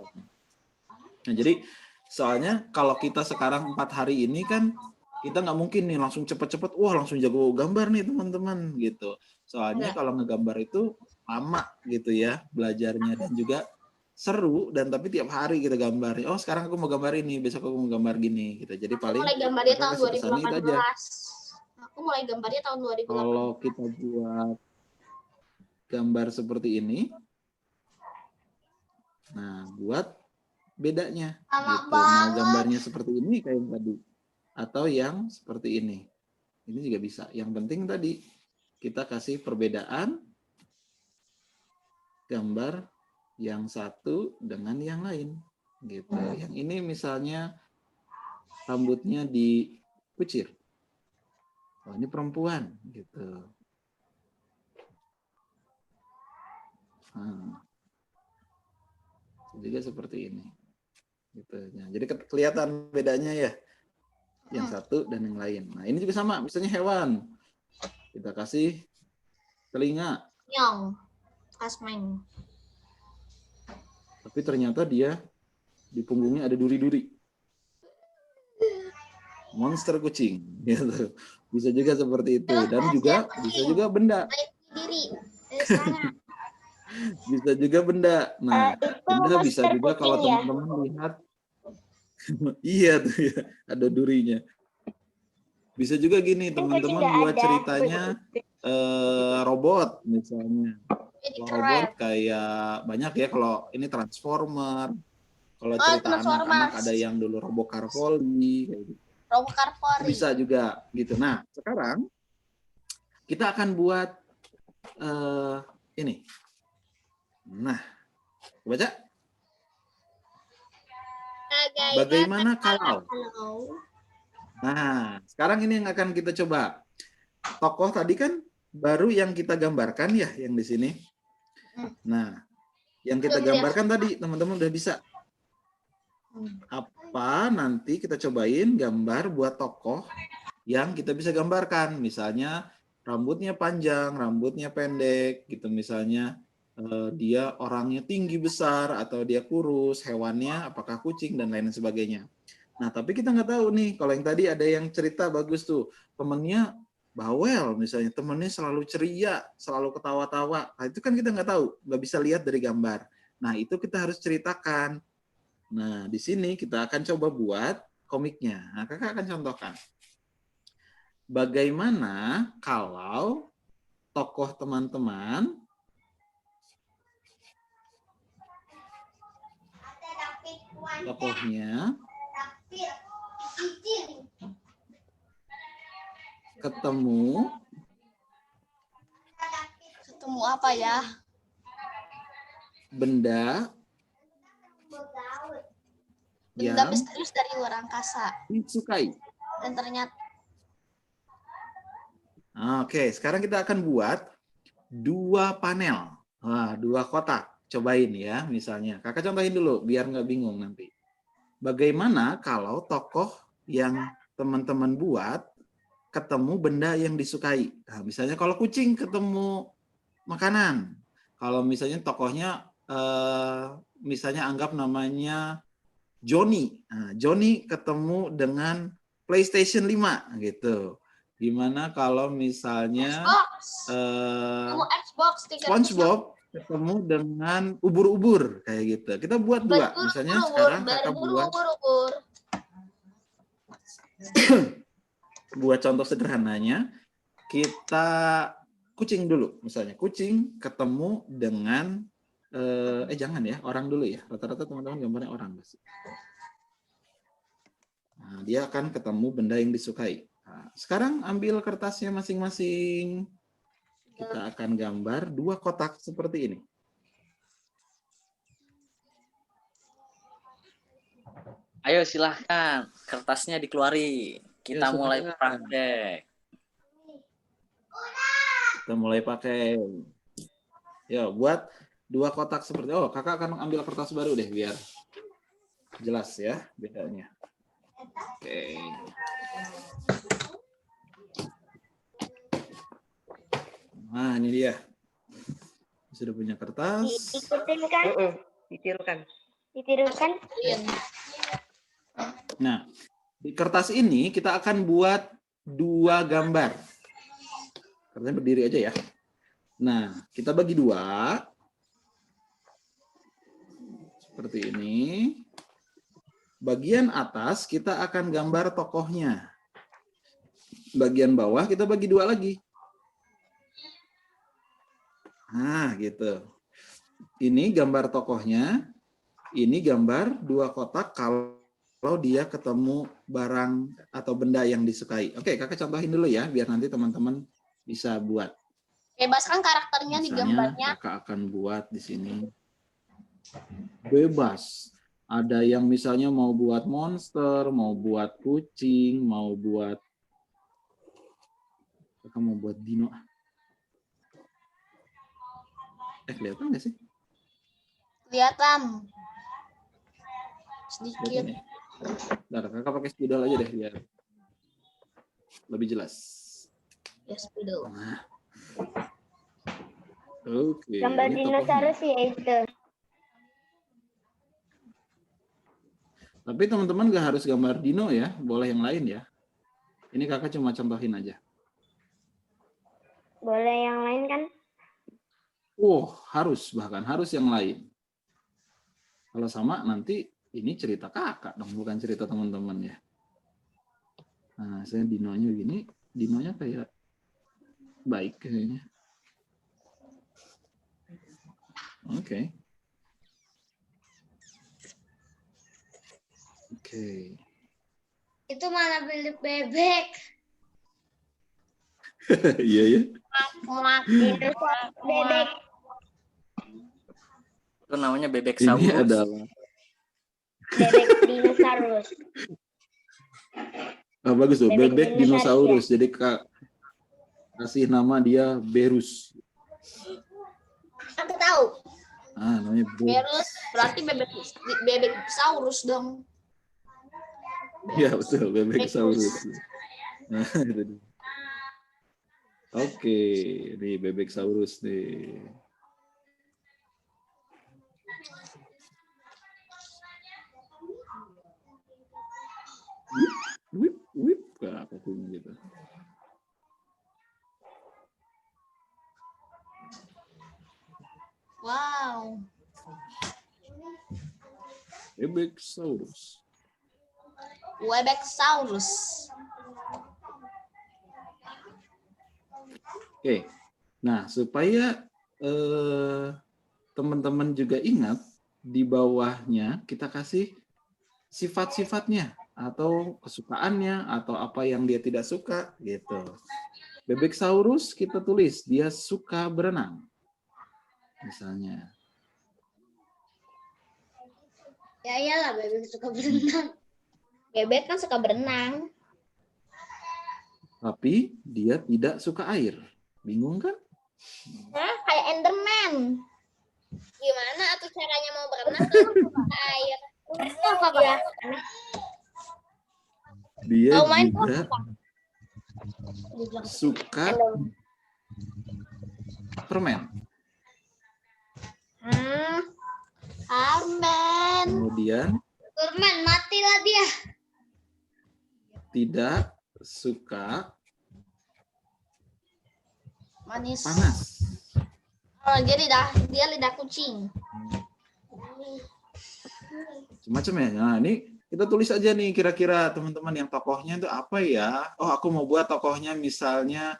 Nah, jadi soalnya kalau kita sekarang 4 hari ini kan kita nggak mungkin nih langsung cepet-cepet, wah langsung jago gambar nih teman-teman gitu. Soalnya kalau ngegambar itu lama gitu ya belajarnya dan juga seru dan tapi tiap hari kita gambar. Oh sekarang aku mau gambar ini, besok aku mau gambar gini gitu. Jadi paling mulai gambarnya tahun kasih pesannya itu aja. 2018. Aku mulai gambarnya tahun 2018. Kalau kita buat gambar seperti ini. Nah, buat bedanya. Gitu. Mau gambarnya seperti ini kayak yang tadi. Atau yang seperti ini. Ini juga bisa. Yang penting tadi, kita kasih perbedaan gambar yang satu dengan yang lain. Gitu. Yang ini misalnya rambutnya dikucir. Oh, ini perempuan. Gitu. Nah, juga seperti ini. Gitu. Nah, jadi kelihatan bedanya ya. Yang satu dan yang lain. Nah, ini juga sama. Misalnya hewan. Kita kasih telinga. Nyong. Asmain. Tapi ternyata dia di punggungnya ada duri-duri. Monster kucing. Gitu. Bisa juga seperti itu. Dan juga bisa juga benda. Diri. Bisa juga benda. Nah, Itu benda bisa monster juga kalau kucing ya? teman-teman lihat. Iya tuh ya, ada durinya. Bisa juga gini, Kan kucing teman-teman nggak buat ada. ceritanya robot misalnya. Kalau robot kayak banyak ya, kalau ini Transformer. Kalau cerita anak-anak ada yang dulu Robocar Volley kayak gitu. Robocar Volley. Bisa juga gitu. Nah, sekarang kita akan buat ini. Nah, baca. Bagaimana kalau? Nah, sekarang ini yang akan kita coba. Tokoh tadi kan baru yang kita gambarkan ya, yang di sini. Nah, yang kita gambarkan tadi teman-teman udah bisa. Apa nanti kita cobain gambar buat tokoh yang kita bisa gambarkan. Misalnya rambutnya panjang, rambutnya pendek, gitu. Misalnya dia orangnya tinggi besar atau dia kurus, hewannya apakah kucing dan lain sebagainya. Nah, tapi kita nggak tahu nih, kalau yang tadi ada yang cerita bagus tuh, temennya bawel misalnya, temennya selalu ceria, selalu ketawa-tawa. Nah, itu kan kita nggak tahu, nggak bisa lihat dari gambar. Nah, itu kita harus ceritakan. Nah, di sini kita akan coba buat komiknya. Nah, kakak akan contohkan. Bagaimana kalau tokoh teman-teman tokohnya ketemu apa ya? Benda Benda yang misterius dari luar angkasa. disukai. Dan ternyata Oke, sekarang kita akan buat 2 panel. Wah, 2 kotak. Cobain ya, misalnya. Kakak contohin dulu, biar nggak bingung nanti. Bagaimana kalau tokoh yang teman-teman buat ketemu benda yang disukai? Nah, misalnya kalau kucing ketemu makanan. Kalau misalnya tokohnya, misalnya anggap namanya Johnny. Nah, Johnny ketemu dengan PlayStation 5, gitu. Gimana kalau misalnya Xbox SpongeBob ketemu dengan ubur-ubur kayak gitu. Kita buat 2. Misalnya sekarang kakak buat contoh sederhananya, kita kucing dulu. Misalnya kucing ketemu dengan jangan ya, orang dulu ya. Rata-rata teman-teman gambarnya orang. Nah, dia akan ketemu benda yang disukai. Nah, sekarang ambil kertasnya masing-masing. Kita akan gambar 2 kotak seperti ini. Ayo silahkan, kertasnya dikeluari. Kita mulai praktek. Kita mulai pakai. Yo, buat 2 kotak seperti. Oh, kakak akan ambil kertas baru deh biar jelas ya bedanya. Oke. Nah, ini dia. Sudah punya kertas. Ikutin kan? Ditirukan. Ditirukan? Nah, di kertas ini kita akan buat 2 gambar. Kertasnya berdiri aja ya. Nah, kita bagi 2. Seperti ini. Bagian atas kita akan gambar tokohnya. Bagian bawah kita bagi 2 lagi. Nah, gitu. Ini gambar tokohnya, ini gambar 2 kotak kalau dia ketemu barang atau benda yang disukai. Oke, kakak contohin dulu ya, biar nanti teman-teman bisa buat. Bebaskan karakternya di Misalnya gambarnya. kakak akan buat di sini. Bebas. Ada yang misalnya mau buat monster, mau buat kucing, mau buat kakak mau buat dino. Kelihatan nggak sih? Kelihatan. Kelihatan Sedikit. ya? Bentar, kakak pakai spidol aja deh biar lebih jelas. Ya, spidol. Nah. Oke. Gambar ini dinosaurus tokohnya. ya itu. Tapi teman-teman nggak harus gambar dino ya, boleh yang lain ya. Ini kakak cuma contohin aja. Boleh yang lain kan? Harus, bahkan harus yang lain. Kalau sama nanti ini cerita kakak dong, bukan cerita teman-teman ya. Nah, saya dinonya gini, dinonya kayak baik kayaknya. Oke. Itu malah beli bebek. Iya ya. Bebek. Itu namanya bebek Ini saurus. adalah Bebek dinosaurus. bagus tuh, Bebek bebek dinosaurus, dinosaurus. Jadi kak kasih nama dia Berus. Aku tahu. Namanya Berus berarti bebek saurus dong. Iya betul, bebek saurus. Nah, itu dia. Oke, nih bebek saurus nih. Wip, apa tuh gitu. Wow. Bebek saurus. Webexaurus. Oke, nah supaya teman-teman juga ingat di bawahnya kita kasih sifat-sifatnya atau kesukaannya atau apa yang dia tidak suka gitu. Bebek saurus kita tulis dia suka berenang, misalnya. Ya iyalah bebek suka berenang. Bebek kan suka berenang. Tapi dia tidak suka air. Bingung kan? Kayak Enderman. Gimana atuh caranya mau berenang kalau suka air? Ya. Dia Kalau main juga suka permen. Armen. Kemudian Turman matilah dia. tidak suka Manis. panas. Oh, dia lidah kucing. Semacam ya. Nah, ini kita tulis aja nih kira-kira teman-teman yang tokohnya itu apa ya? Oh, aku mau buat tokohnya misalnya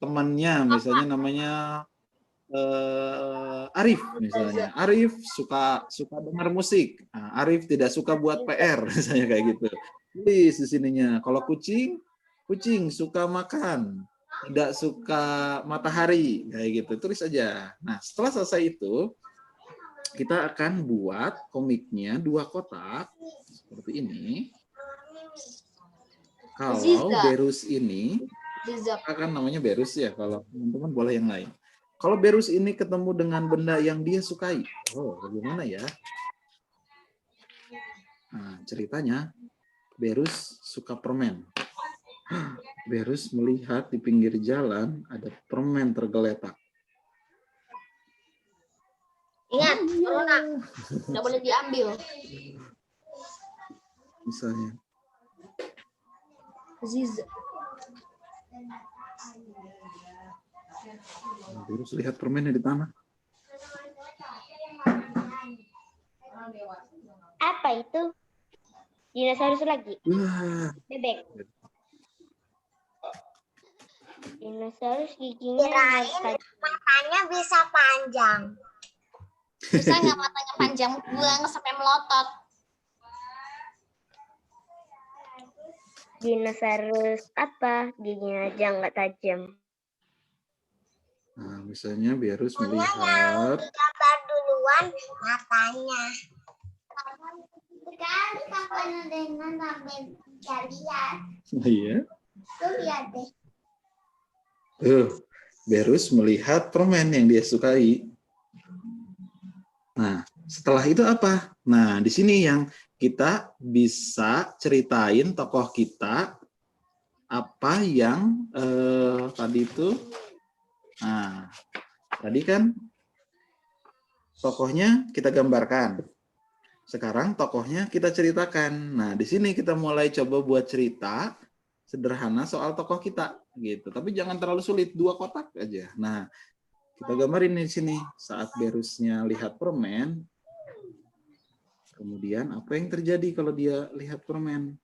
temannya misalnya namanya Arif misalnya. Arif suka dengar musik. Nah, Arif tidak suka buat PR misalnya kayak gitu. Tulis di sininya. Kalau kucing suka makan, tidak suka matahari kayak gitu. Tulis aja. Nah, setelah selesai itu kita akan buat komiknya 2 kotak seperti ini. Kalau Ziza. Berus ini akan namanya Berus ya, kalau teman-teman boleh yang lain. Kalau Berus ini ketemu dengan benda yang dia sukai, bagaimana ya? Nah, ceritanya Berus suka permen. Berus melihat di pinggir jalan ada permen tergeletak. Ingat, corona. Nggak boleh diambil. Misalnya. Ziza. Berus lihat permennya di tanah. Apa itu? Dinosaurus lagi. Wah, Bebek. Dinosaurus giginya Kirain matanya bisa panjang. Bisa nggak matanya panjang buang sampai melotot? dinosaurus apa? Giginya aja nggak tajam. Nah, misalnya Berus Pokoknya yang melihat digambar duluan matanya. Sekarang kapan dengan sampai lihat? iya. Tuh lihat deh. Berus melihat permen yang dia sukai. Nah, setelah itu apa? Nah, di sini yang kita bisa ceritain tokoh kita apa yang tadi itu. Nah, tadi kan tokohnya kita gambarkan. Sekarang tokohnya kita ceritakan. Nah, di sini kita mulai coba buat cerita sederhana soal tokoh kita gitu. Tapi jangan terlalu sulit, 2 kotak aja. Nah, kita gambarin di sini saat Berusnya lihat permen. Kemudian apa yang terjadi kalau dia lihat permen?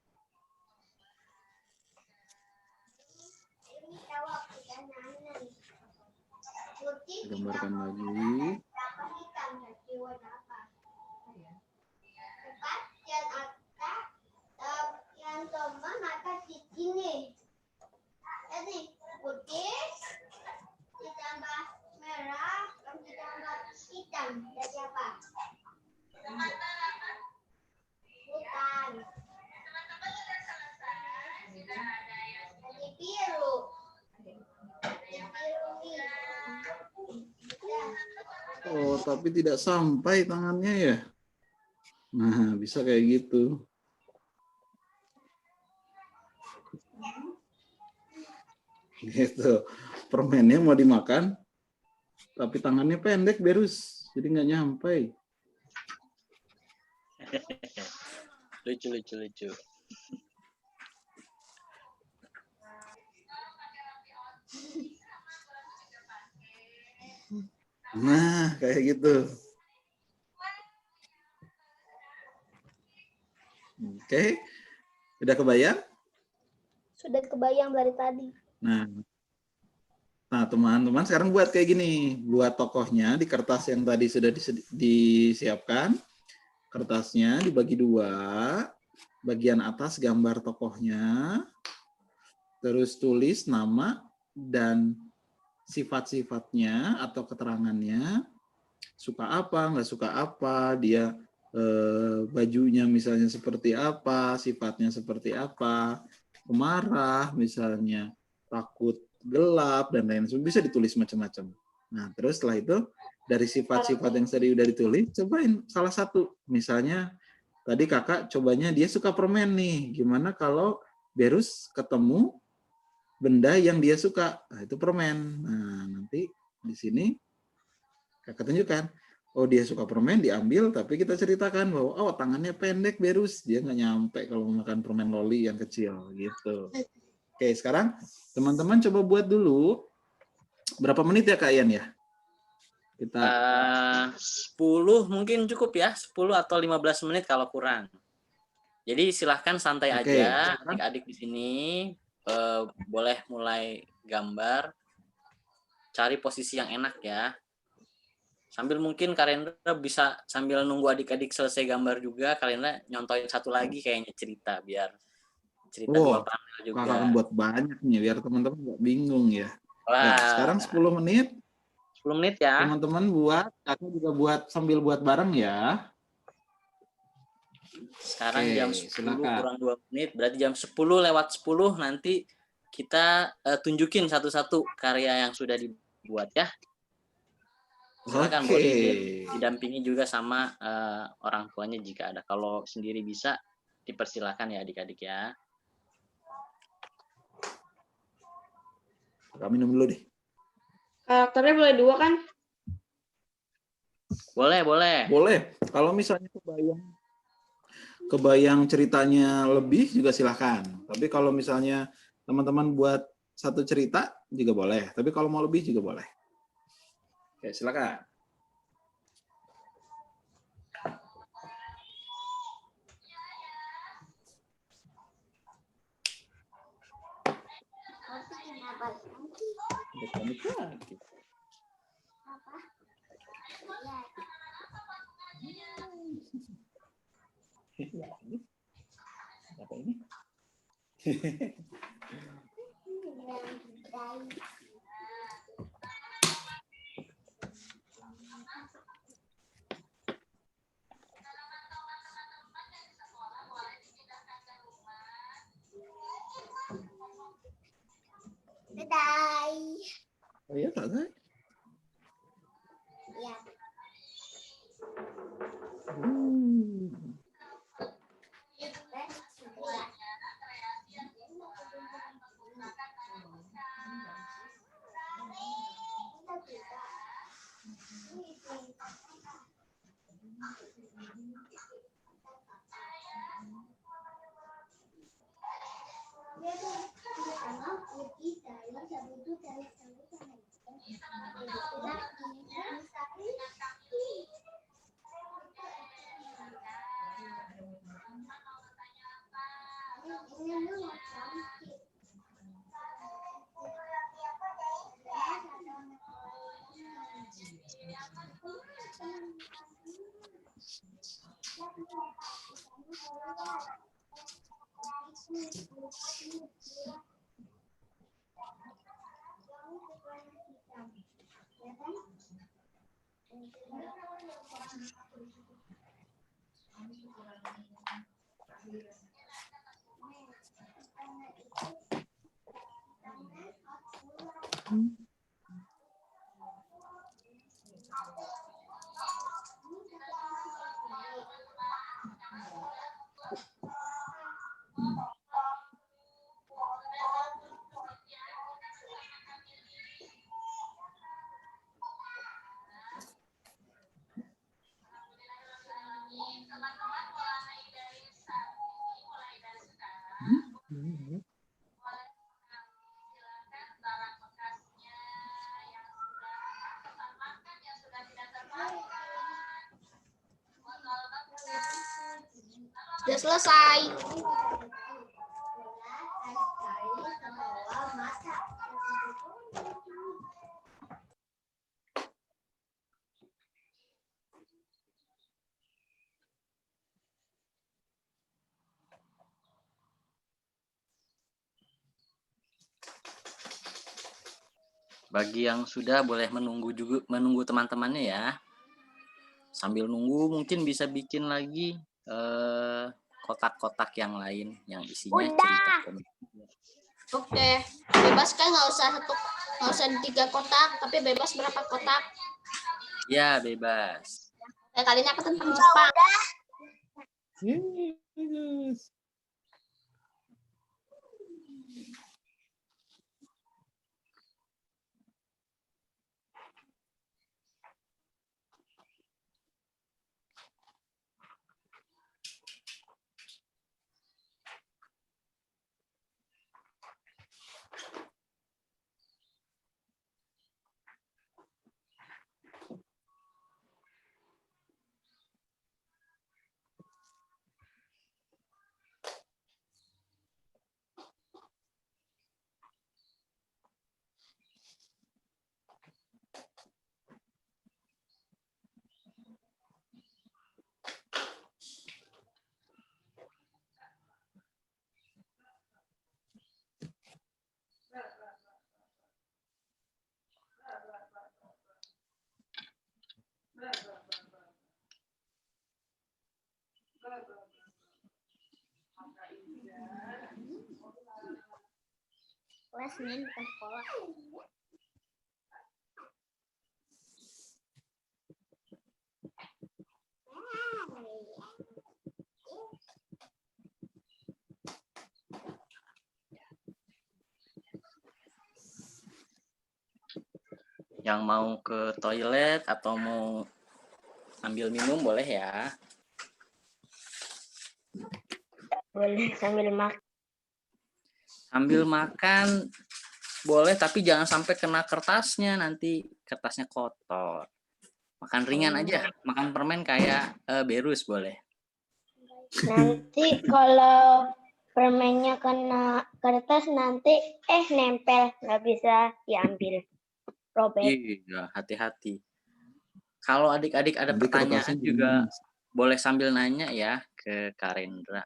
Gambarkan lagi. Yang teman mata di sini. Jadi putih ditambah merah ditambah hitam. Jadi apa? Hutan. Jadi biru. Oh, tapi tidak sampai tangannya ya. Nah, bisa kayak gitu. Gitu. Permennya mau dimakan, tapi tangannya pendek Berus, jadi nggak nyampe. Lucu. Nah, kayak gitu. Oke, udah kebayang? Sudah kebayang dari tadi. Nah, teman-teman sekarang buat kayak gini, buat tokohnya di kertas yang tadi sudah disiapkan. Kertasnya dibagi 2, bagian atas gambar tokohnya, terus tulis nama dan sifat-sifatnya atau keterangannya, suka apa, nggak suka apa, dia bajunya misalnya seperti apa, sifatnya seperti apa, pemarah misalnya, takut gelap, dan lain-lain. Bisa ditulis macam-macam. Nah, terus setelah itu, dari sifat-sifat yang tadi udah ditulis, cobain salah satu. Misalnya, tadi kakak cobanya dia suka permen nih. Gimana kalau Berus ketemu benda yang dia suka? Nah, itu permen. Nah, nanti di sini kakak tunjukkan. Oh, dia suka permen, diambil, tapi kita ceritakan bahwa oh tangannya pendek Berus, dia nggak nyampe kalau makan permen loli yang kecil gitu. Oke, sekarang teman-teman coba buat dulu. Berapa menit ya Kak Ian ya? Kita 10 mungkin cukup ya, 10 atau 15 menit kalau kurang. Jadi silahkan santai aja, adik-adik di sini boleh mulai gambar, cari posisi yang enak ya. Sambil mungkin Karendra bisa sambil nunggu adik-adik selesai gambar juga, Karendra nyontoin satu lagi kayaknya cerita biar cerita 2 panel juga. Kakak akan buat banyak nih biar teman-teman nggak bingung ya. Wah. Ya, sekarang 10 menit. 10 menit ya. Teman-teman buat, kakak juga buat sambil buat bareng ya. Sekarang jam 10 kurang 2 menit, berarti jam 10:10 nanti kita tunjukin satu-satu karya yang sudah dibuat ya. Silakan boleh didampingi juga sama orang tuanya jika ada. Kalau sendiri bisa dipersilakan ya adik-adik ya. Kami minum dulu deh. Karakternya boleh 2 kan? Boleh. Kalau misalnya kebayang ceritanya lebih juga silahkan. Tapi kalau misalnya teman-teman buat satu cerita juga boleh. Tapi kalau mau lebih juga boleh. Oke, silakan. Ada komik lagi. Apa ini? Dadah. Oh iya, tak ada. Ya. Sudah selesai. Bagi yang sudah boleh menunggu teman-temannya ya. Sambil nunggu mungkin bisa bikin lagi kotak-kotak yang lain yang isinya cerita komik. Oke, bebas kan nggak usah 3 kotak, tapi bebas berapa kotak? Ya, bebas. Kali ini aku tentang Jepang. Bagus. Les Senin bukan sekolah. Yang mau ke toilet atau mau ambil minum boleh ya. Boleh sambil makan. Sambil makan boleh, tapi jangan sampai kena kertasnya, nanti kertasnya kotor. Makan ringan aja, makan permen kayak Berus boleh. Nanti kalau permennya kena kertas nanti nempel, nggak bisa diambil. Robek. Iya, hati-hati. Kalau adik-adik ada Nanti pertanyaan kertasnya juga gimana? boleh sambil nanya ya ke Kak Rendra.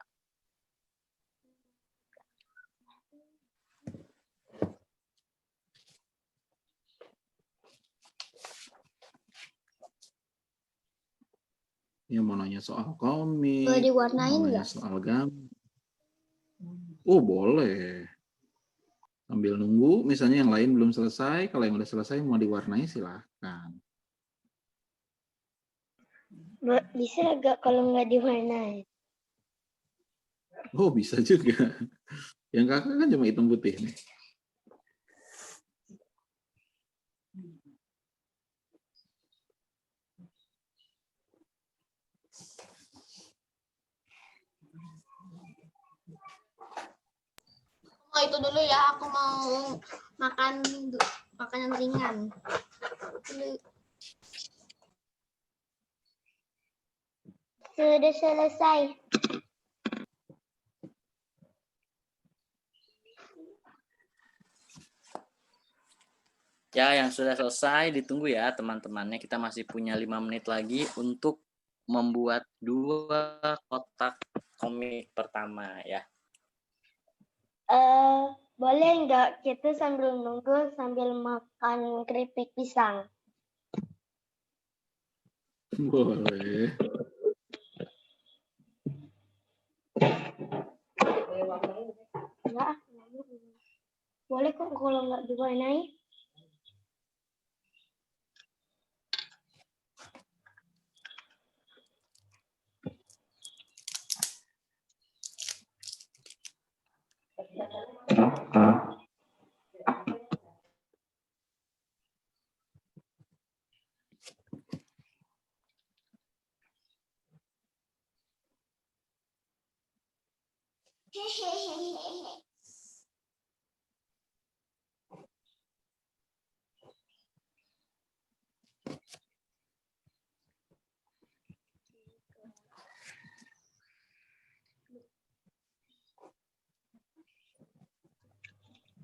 Ya mau nanya soal komik, Boleh diwarnain mau nanya nggak? soal gambar. Oh boleh. Sambil nunggu, misalnya yang lain belum selesai, kalau yang udah selesai mau diwarnai silahkan. Bisa nggak kalau nggak diwarnai? Oh bisa juga. Yang kakak kan cuma hitam putih nih. Oh itu dulu ya, aku mau makan makanan ringan. Sudah selesai. Ya, yang sudah selesai ditunggu ya teman-temannya. Kita masih punya 5 menit lagi untuk membuat 2 kotak komik pertama ya. Boleh nggak kita sambil nunggu sambil makan keripik pisang? Boleh. Enggak. Boleh kok kalau nggak diwarnai.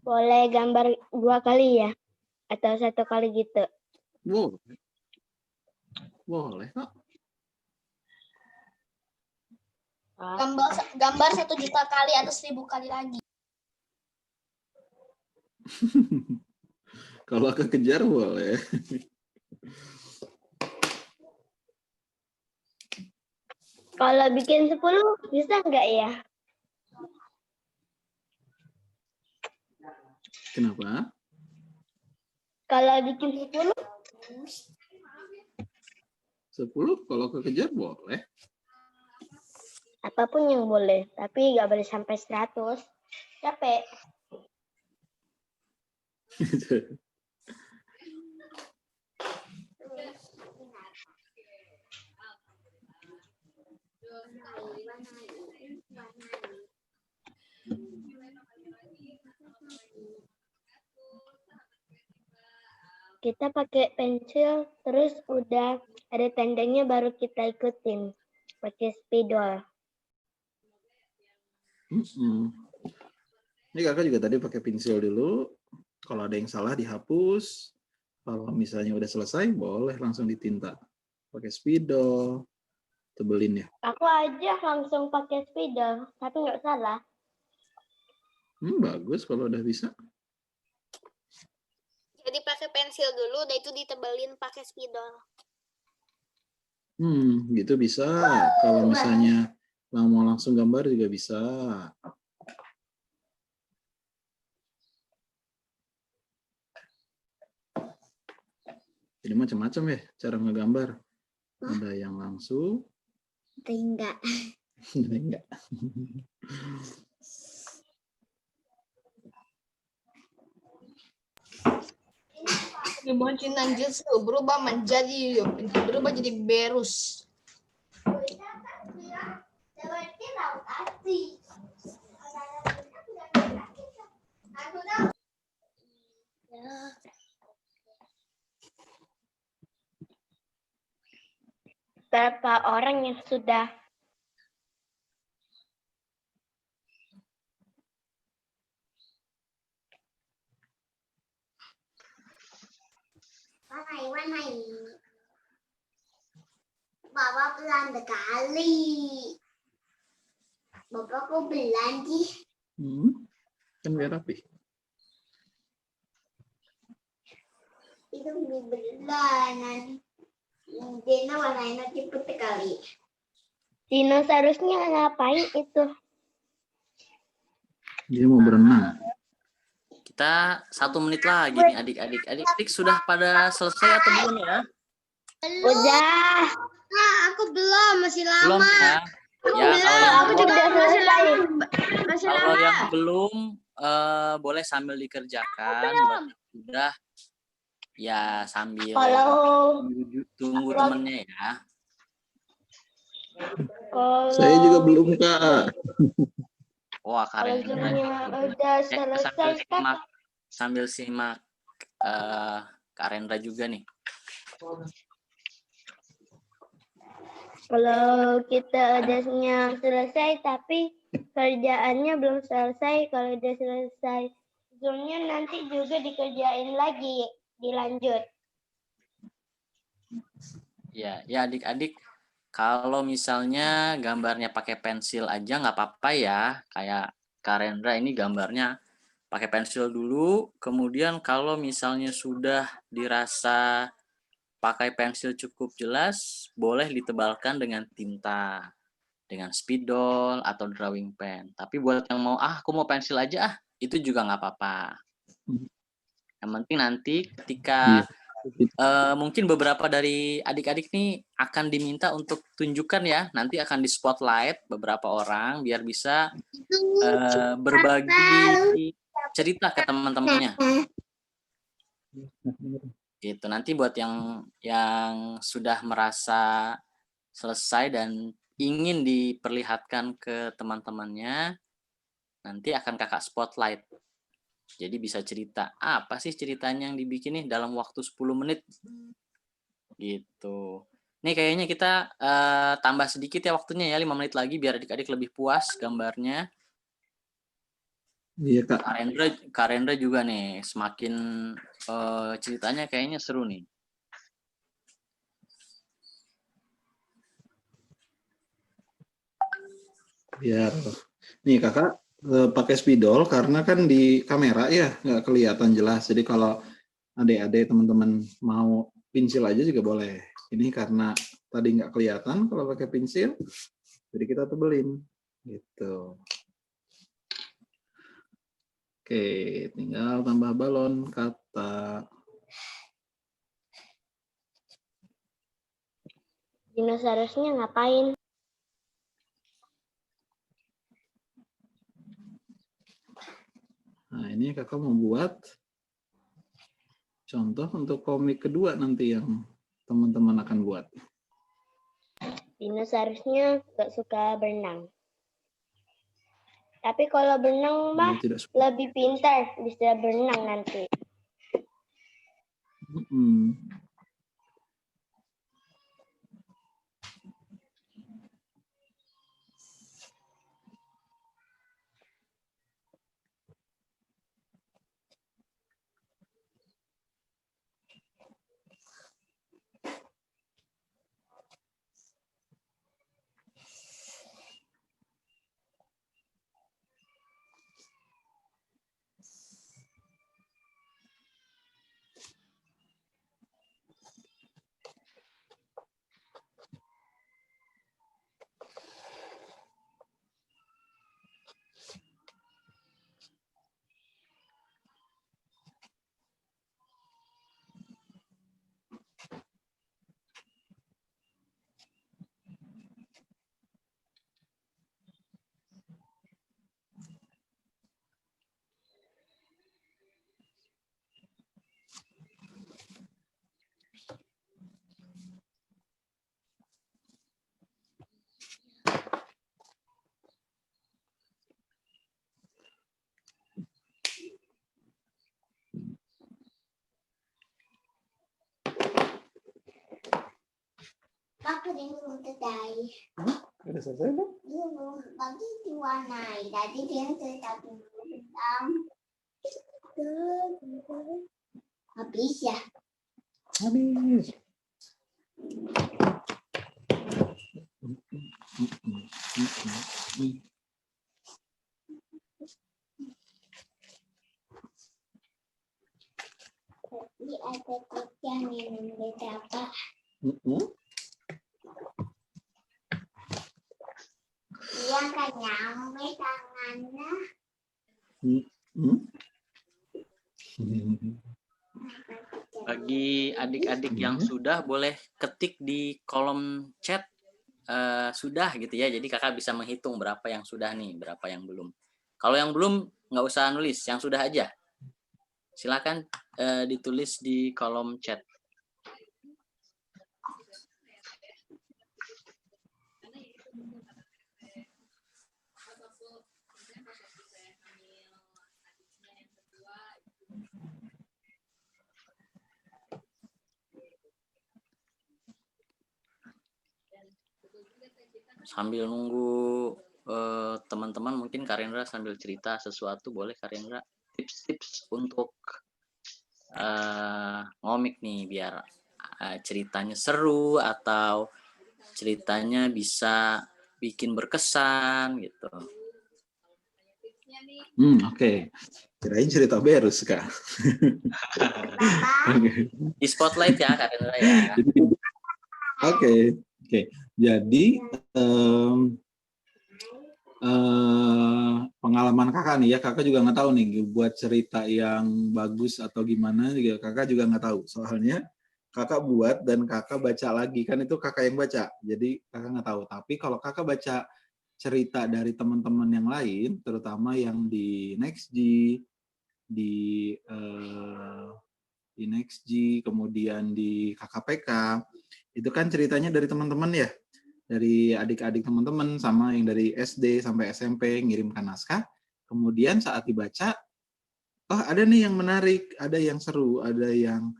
Boleh gambar 2 kali ya? Atau 1 kali gitu? Boleh. Boleh kok. Gambar 1 juta kali atau 1000 kali lagi. Kalau aku kejar boleh. Kalau bikin 10 bisa nggak ya? Kenapa? Kalau bikin 10? 10 kalau kekejar boleh. Apapun yang boleh, tapi nggak boleh sampai 100. Capek. Kita pakai pensil, terus udah ada tandanya baru kita ikutin. Pakai spidol. Ini kakak juga tadi pakai pensil dulu. Kalau ada yang salah dihapus. Kalau misalnya udah selesai, boleh langsung ditinta. Pakai spidol, tebelin ya. Aku aja langsung pakai spidol, tapi nggak salah. Bagus kalau udah bisa. Jadi pakai pensil dulu, udah itu ditebelin pakai spidol. Gitu bisa. Kalau misalnya mau langsung gambar juga bisa. Jadi macam-macam ya cara ngegambar. Ada yang langsung. Enggak. Enggak. Diboncin Nanjutsu berubah jadi Berus. Berapa orang yang sudah warna ini. Bapak pelan sekali. Bapak kok belan sih? Kan biar rapi. Itu belan. Dina warnanya cepet sekali. Dinosaurusnya ngapain itu? Dia mau berenang. Kita 1 menit lagi nih adik-adik. Adik-adik sudah pada selesai atau belum ya? Udah. Aku belum, masih Belum ya? Ya, Aku juga udah selesai. kalau yang belum boleh sambil dikerjakan. Buat yang sudah ya sambil Kalau tunggu temennya ya. Saya juga belum, Kak. Wah, kalau keren. zoomnya udah selesai kan? Sambil simak Kak Rendra juga nih. Kalau kita udahnya selesai tapi kerjaannya belum selesai, kalau udah selesai zoomnya nanti juga dikerjain lagi, dilanjut. Ya adik-adik, kalau misalnya gambarnya pakai pensil aja nggak apa-apa ya. Kayak Kak Rendra ini gambarnya pakai pensil dulu, kemudian kalau misalnya sudah dirasa pakai pensil cukup jelas, boleh ditebalkan dengan tinta, dengan spidol atau drawing pen. Tapi buat yang mau, aku mau pensil aja itu juga nggak apa-apa. Yang penting nanti ketika mungkin beberapa dari adik-adik nih akan diminta untuk tunjukkan ya, nanti akan di spotlight beberapa orang biar bisa berbagi cerita ke teman-temannya. Gitu. Nanti buat yang sudah merasa selesai dan ingin diperlihatkan ke teman-temannya, nanti akan kakak spotlight. Jadi bisa cerita, apa sih ceritanya yang dibikin nih dalam waktu 10 menit. Gitu. Nih kayaknya kita tambah sedikit ya waktunya ya, 5 menit lagi biar adik-adik lebih puas gambarnya. Iya, Kak. Kak Rendra juga nih, semakin ceritanya kayaknya seru nih. Biar nih kakak pakai spidol karena kan di kamera ya nggak kelihatan jelas. Jadi kalau adik-adik teman-teman mau pensil aja juga boleh. Ini karena tadi nggak kelihatan kalau pakai pensil, jadi kita tebelin gitu. Oke, tinggal tambah balon kata. Dinosaurusnya ngapain? Nah, ini kakak membuat contoh untuk komik kedua nanti yang teman-teman akan buat. Dinosaurusnya gak suka berenang. Tapi kalau berenang mah lebih pintar, bisa berenang nanti. Aku belum selesai. Udah selesai belum? Belum, tadi diwarnai. Tadi dia cerita dulu tentang habis ya. Habis. Tadi ada kucing minum berapa? Dia nggak nyampe tangannya. Bagi adik-adik yang sudah, boleh ketik di kolom chat sudah gitu ya. Jadi kakak bisa menghitung berapa yang sudah nih, berapa yang belum. Kalau yang belum nggak usah nulis, yang sudah aja. Silakan ditulis di kolom chat. Sambil nunggu teman-teman, mungkin Karendra sambil cerita sesuatu, boleh Karendra? Tips-tips untuk ngomik nih, biar ceritanya seru atau ceritanya bisa bikin berkesan gitu. Oke. Kirain cerita Berus, Kak. Di spotlight ya Karendra ya. Oke. Jadi pengalaman kakak nih ya, kakak juga nggak tahu nih buat cerita yang bagus atau gimana juga kakak juga nggak tahu. Soalnya kakak buat dan kakak baca lagi, kan itu kakak yang baca. Jadi kakak nggak tahu. Tapi kalau kakak baca cerita dari teman-teman yang lain, terutama yang di NextG, di NextG, kemudian di KKPK, itu kan ceritanya dari teman-teman ya, dari adik-adik teman-teman, sama yang dari SD sampai SMP ngirimkan naskah. Kemudian saat dibaca, oh ada nih yang menarik, ada yang seru, ada yang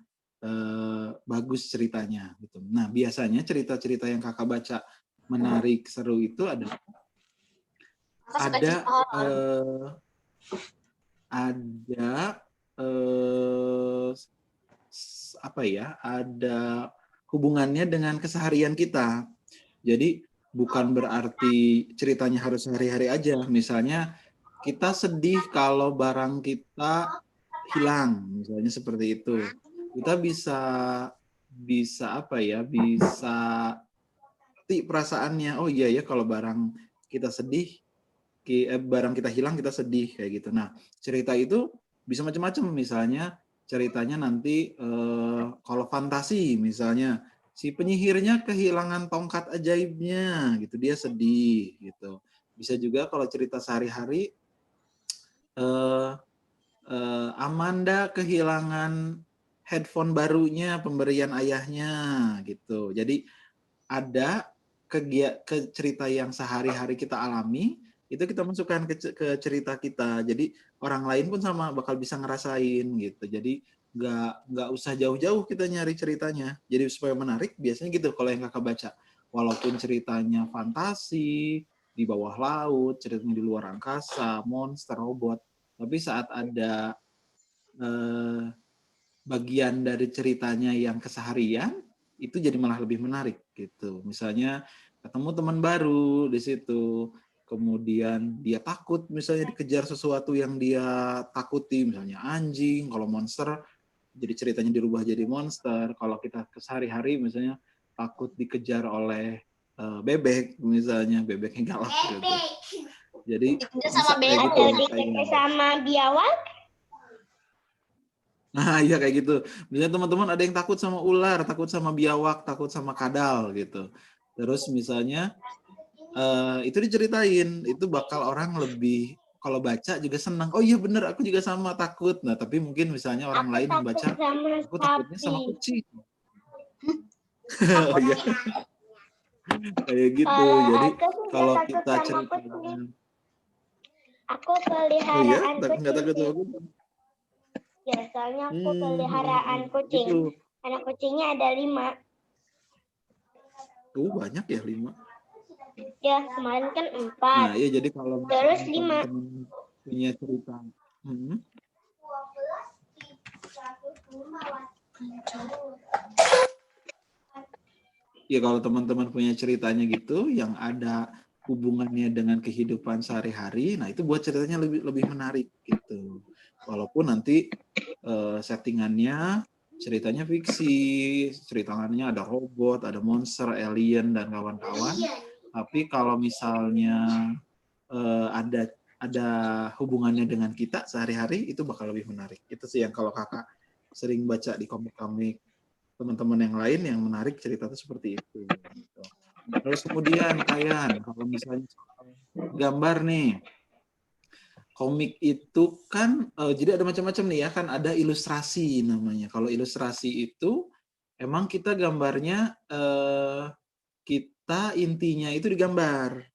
bagus ceritanya gitu. Nah, biasanya cerita-cerita yang kakak baca menarik, seru itu ada apa ya? Ada hubungannya dengan keseharian kita. Jadi bukan berarti ceritanya harus hari-hari aja. Misalnya kita sedih kalau barang kita hilang, misalnya seperti itu. Kita bisa apa ya? Bisa perasaannya. Oh iya ya, kalau barang kita sedih, barang kita hilang kita sedih kayak gitu. Nah, cerita itu bisa macam-macam. Misalnya ceritanya nanti kalau fantasi, misalnya si penyihirnya kehilangan tongkat ajaibnya gitu, dia sedih gitu. Bisa juga kalau cerita sehari-hari, Amanda kehilangan headphone barunya pemberian ayahnya gitu. Jadi ada cerita yang sehari-hari kita alami, itu kita masukkan ke cerita kita. Jadi orang lain pun sama bakal bisa ngerasain gitu. Jadi nggak usah jauh-jauh kita nyari ceritanya. Jadi supaya menarik, biasanya gitu kalau yang kakak baca. Walaupun ceritanya fantasi, di bawah laut, ceritanya di luar angkasa, monster, robot, tapi saat ada bagian dari ceritanya yang keseharian, itu jadi malah lebih menarik gitu. Misalnya ketemu teman baru di situ, kemudian dia takut misalnya dikejar sesuatu yang dia takuti, misalnya anjing. Kalau monster, jadi ceritanya dirubah jadi monster. Kalau kita sehari-hari misalnya takut dikejar oleh bebek, misalnya bebeknya galak gitu. Jadi sama bebek Dikejar sama biawak. Nah, iya kayak gitu. Misalnya teman-teman ada yang takut sama ular, takut sama biawak, takut sama kadal gitu. Terus misalnya itu diceritain, itu bakal orang lebih, kalau baca juga senang. Oh iya bener, aku juga sama takut. Nah, tapi mungkin misalnya orang lain yang baca, aku takutnya sama kucing. Oh iya. Kayak gitu. Jadi kalau kita ceritanya, aku peliharaan kucing. Nggak takut sama kucing. Ya, soalnya aku peliharaan kucing. Gitu. Anak kucingnya ada 5. Banyak ya 5. Ya, kemarin kan 4. Nah, iya jadi kalau terus 5 punya cerita. Ya kalau teman-teman punya ceritanya gitu yang ada hubungannya dengan kehidupan sehari-hari, nah itu buat ceritanya lebih menarik gitu. Walaupun nanti settingannya ceritanya fiksi, ceritanya ada robot, ada monster, alien dan kawan-kawan. Tapi kalau misalnya ada hubungannya dengan kita sehari-hari, itu bakal lebih menarik. Itu sih yang kalau kakak sering baca di komik-komik teman-teman yang lain yang menarik cerita itu seperti itu. Terus kemudian kayak kalau misalnya gambar nih, komik itu kan jadi ada macam-macam nih ya, kan ada ilustrasi namanya. Kalau ilustrasi itu emang kita gambarnya kita intinya itu digambar.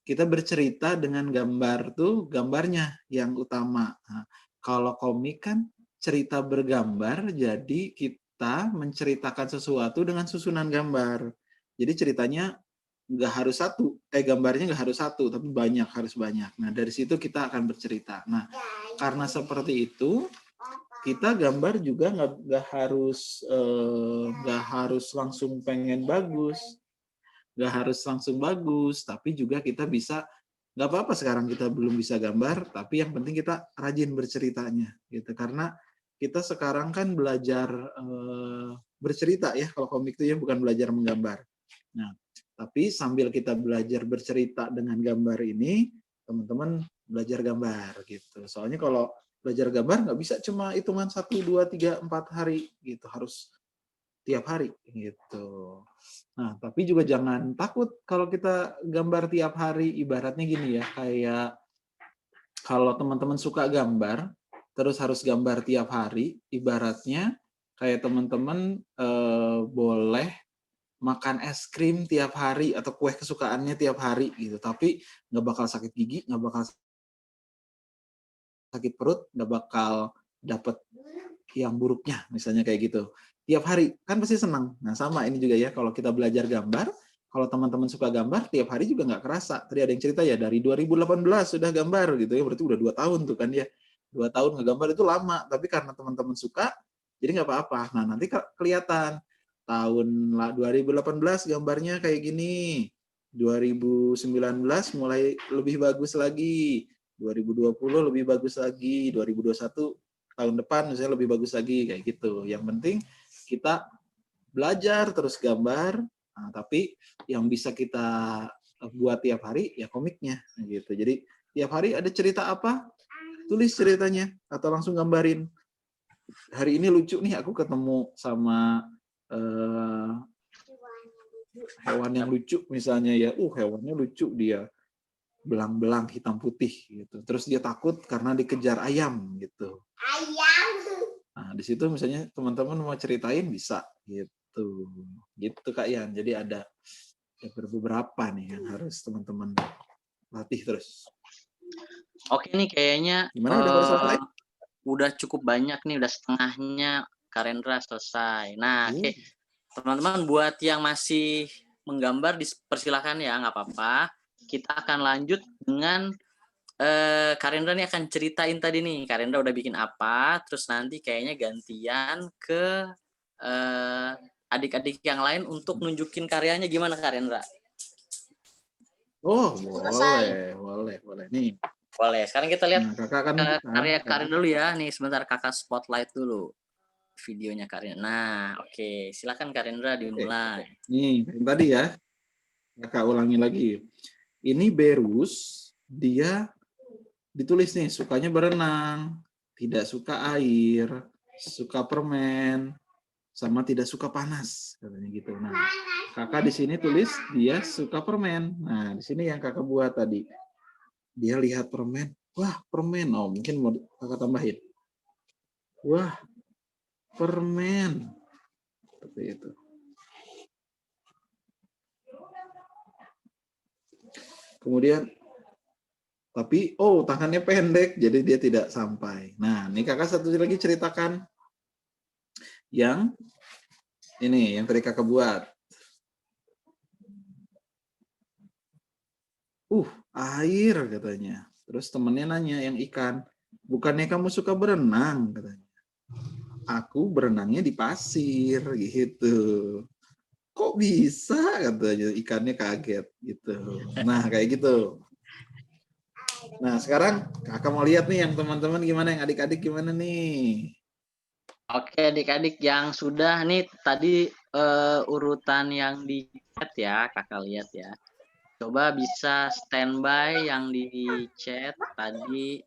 Kita bercerita dengan gambar tuh gambarnya yang utama. Nah, kalau komik kan cerita bergambar, jadi kita menceritakan sesuatu dengan susunan gambar. Jadi ceritanya nggak harus satu, gambarnya nggak harus satu, tapi harus banyak. Nah dari situ kita akan bercerita. Nah karena seperti itu, kita gambar juga nggak harus langsung pengen bagus. Nggak harus langsung bagus, tapi juga kita bisa, nggak apa-apa sekarang kita belum bisa gambar, tapi yang penting kita rajin berceritanya, gitu. Karena kita sekarang kan belajar bercerita ya, kalau komik itu ya bukan belajar menggambar. Nah, tapi sambil kita belajar bercerita dengan gambar ini, teman-teman belajar gambar gitu. Soalnya kalau belajar gambar nggak bisa cuma hitungan 1, 2, 3, 4 hari gitu, harus tiap hari gitu. Nah, tapi juga jangan takut kalau kita gambar tiap hari, ibaratnya gini ya, kayak kalau teman-teman suka gambar, terus harus gambar tiap hari, ibaratnya kayak teman-teman boleh makan es krim tiap hari atau kue kesukaannya tiap hari gitu, tapi nggak bakal sakit gigi, nggak bakal sakit perut, nggak bakal dapet yang buruknya, misalnya kayak gitu. Tiap hari, kan pasti senang. Nah, sama ini juga ya, kalau kita belajar gambar, kalau teman-teman suka gambar, tiap hari juga nggak kerasa. Tadi ada yang cerita ya, dari 2018 sudah gambar gitu ya, berarti udah 2 tahun tuh kan ya. 2 tahun ngegambar itu lama, tapi karena teman-teman suka, jadi nggak apa-apa. Nah, nanti kelihatan, tahun 2018 gambarnya kayak gini, 2019 mulai lebih bagus lagi, 2020 lebih bagus lagi, 2021 tahun depan misalnya lebih bagus lagi, kayak gitu. Yang penting kita belajar terus gambar, nah, tapi yang bisa kita buat tiap hari ya komiknya gitu. Jadi tiap hari ada cerita apa, tulis ceritanya atau langsung gambarin. Hari ini lucu nih, aku ketemu sama hewan yang lucu misalnya ya, hewannya lucu, dia belang-belang hitam putih gitu. Terus dia takut karena dikejar ayam gitu. Ayam. Nah, di situ misalnya teman-teman mau ceritain bisa gitu. Gitu Kak Yan. Jadi ada beberapa nih yang harus teman-teman latih terus. Oke nih kayaknya Gimana udah pada selesai? udah cukup banyak nih, udah setengahnya Karendra selesai. Nah, oke. Teman-teman buat yang masih menggambar dipersilakan ya, nggak apa-apa. Kita akan lanjut dengan Karendra nih akan ceritain tadi nih, Karendra udah bikin apa, terus nanti kayaknya gantian ke adik-adik yang lain untuk nunjukin karyanya. Gimana Karendra? Oh, boleh. Nih. Boleh. Sekarang kita lihat karya Kakak Karendra dulu ya. Nih sebentar kakak spotlight dulu videonya Karendra. Nah, oke. Silakan Karendra dimulai. Nih, yang tadi ya. Kakak ulangi lagi. Ini Berus, dia ditulis nih, sukanya berenang, tidak suka air, suka permen, sama tidak suka panas, katanya gitu. Nah, kakak di sini tulis dia suka permen. Nah, di sini yang kakak buat tadi. Dia lihat permen, wah permen. Oh, mungkin mau kakak tambahin. Wah, permen. Seperti itu. Kemudian tapi tangannya pendek, jadi dia tidak sampai. Nah, ini kakak satu lagi ceritakan yang ini yang tadi kakak buat. Air katanya. Terus temennya nanya yang ikan, bukannya kamu suka berenang katanya. aku berenangnya di pasir gitu. Kok bisa katanya, ikannya kaget gitu. Nah kayak gitu. Nah sekarang kakak mau lihat nih yang teman-teman gimana, yang adik-adik gimana nih. Oke, adik-adik yang sudah nih tadi urutan yang di chat ya, kakak lihat ya. Coba bisa standby yang di chat tadi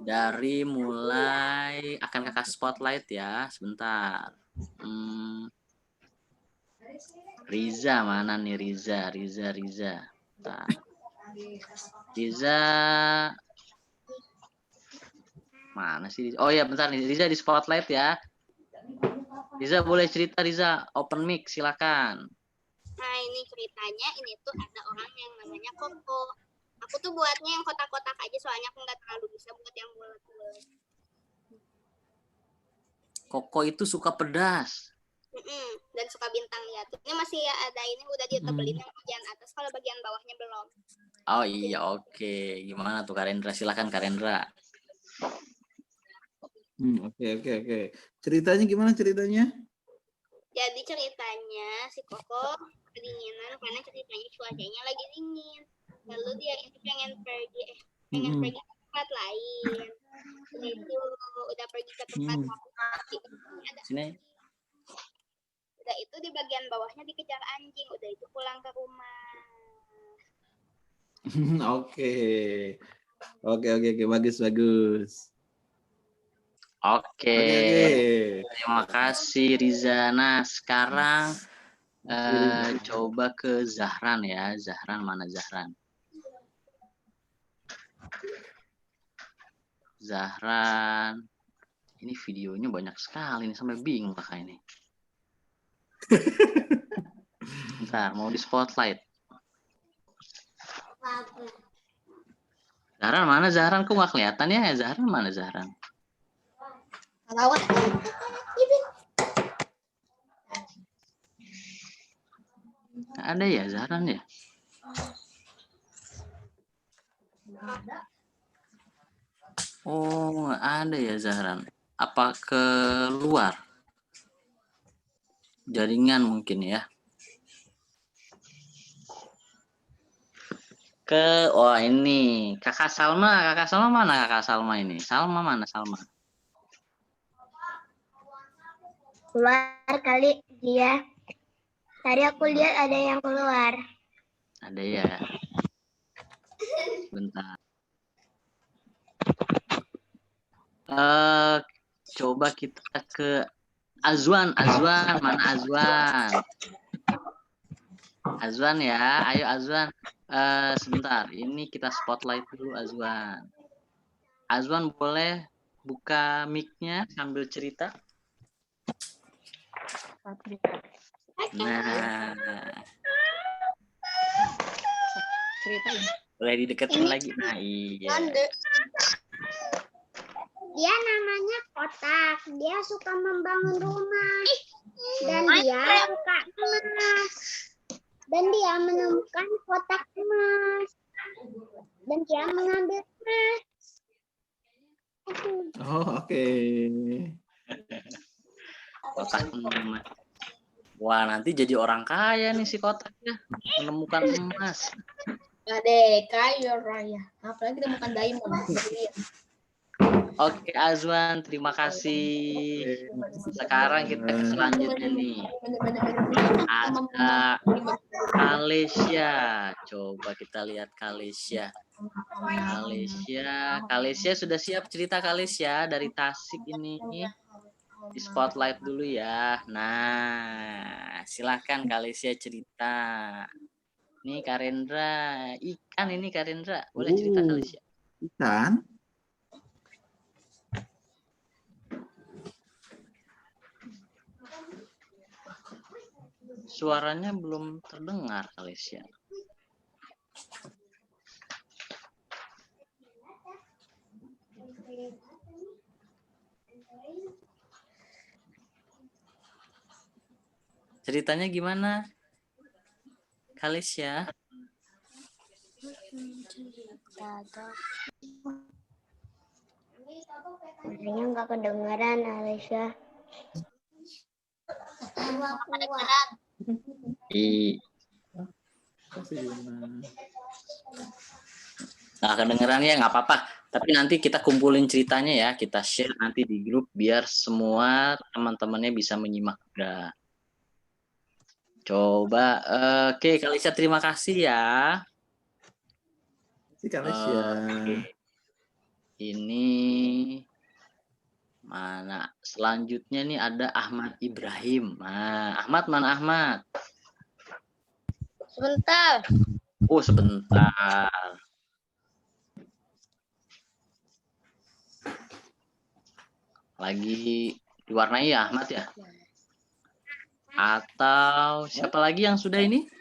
dari mulai akan kakak spotlight ya, sebentar. Riza mana nih Riza? Bentar. Riza mana sih? Oh ya bentar nih, Riza di spotlight ya. Riza boleh cerita, Riza, open mic silakan. Nah ini ceritanya, ini tuh ada orang yang namanya Koko. Aku tuh buatnya yang kotak-kotak aja, soalnya aku nggak terlalu bisa buat yang bulat-bulat. Koko itu suka pedas. Dan suka bintang ya. Ini masih ada, ini udah ditebelin yang bagian atas, kalau bagian bawahnya belum. Oh iya, oke. Gimana tuh Karendra? Silakan Karendra. Oke. Ceritanya gimana ceritanya? Jadi ceritanya si Koko kedinginan karena ceritanya cuacanya lagi dingin. Lalu dia itu pengen pergi ke tempat lain. Udah pergi ke tempat lain. Sini. Udah itu di bagian bawahnya dikejar anjing. Udah itu pulang ke rumah. Oke, bagus. Oke. Terima kasih Riza. Nah sekarang coba ke Zahran ya. Zahran mana Zahran? Zahran. Ini videonya banyak sekali nih, sampai bingung kakak ini. Bentar, mau di spotlight. Zahran mana Zahran? Kok nggak kelihatan ya? Zahran mana Zahran? Nggak ada ya Zahran ya? Oh, nggak ada ya Zahran. Apa keluar? Jaringan mungkin ya. Oh ini kakak Salma mana kakak Salma ini? Salma mana Salma? Keluar kali dia. Tadi aku lihat ada yang keluar. Ada ya. Bentar. Coba kita ke Azwan mana Azwan? Azwan ya, ayo Azwan. Sebentar, ini kita spotlight dulu Azwan. Azwan boleh buka mic-nya sambil cerita? Nah, boleh dideketin lagi. Nah, iya. Dia namanya Kotak. Dia suka membangun rumah. Dan dia suka emas. Dan dia menemukan kotak emas. Dan dia mengambil emas. Oh, oke. Kotak emas. Wah, nanti jadi orang kaya nih si Kotaknya. Menemukan emas. Gak deh, kaya raya. Apalagi temukan diamond. Oke Azwan, terima kasih. Sekarang kita ke selanjutnya nih. Ada Kalesia. Coba kita lihat Kalesia. Kalesia sudah siap cerita Kalesia dari Tasik ini. Di spotlight dulu ya. Nah, silakan Kalesia cerita. Nih Karendra, ikan ini Karendra. Boleh cerita Kalesia? Ikan? Suaranya belum terdengar, Kalesia. Ceritanya gimana, Kalesia? Makanya nggak kedengeran, Alicia. Kedengeran. I, Kasih Yuna. nah kedengeran ya nggak apa-apa. Tapi nanti kita kumpulin ceritanya ya, kita share nanti di grup biar semua teman-temannya bisa menyimak juga. Coba, oke Kalisa terima kasih ya. Si Kalisya. Oke. Ini mana? Selanjutnya nih ada Ahmad Ibrahim. Nah, Ahmad mana Ahmad? Sebentar. Oh sebentar. Lagi diwarnai ya Ahmad ya? Atau siapa lagi yang sudah ini?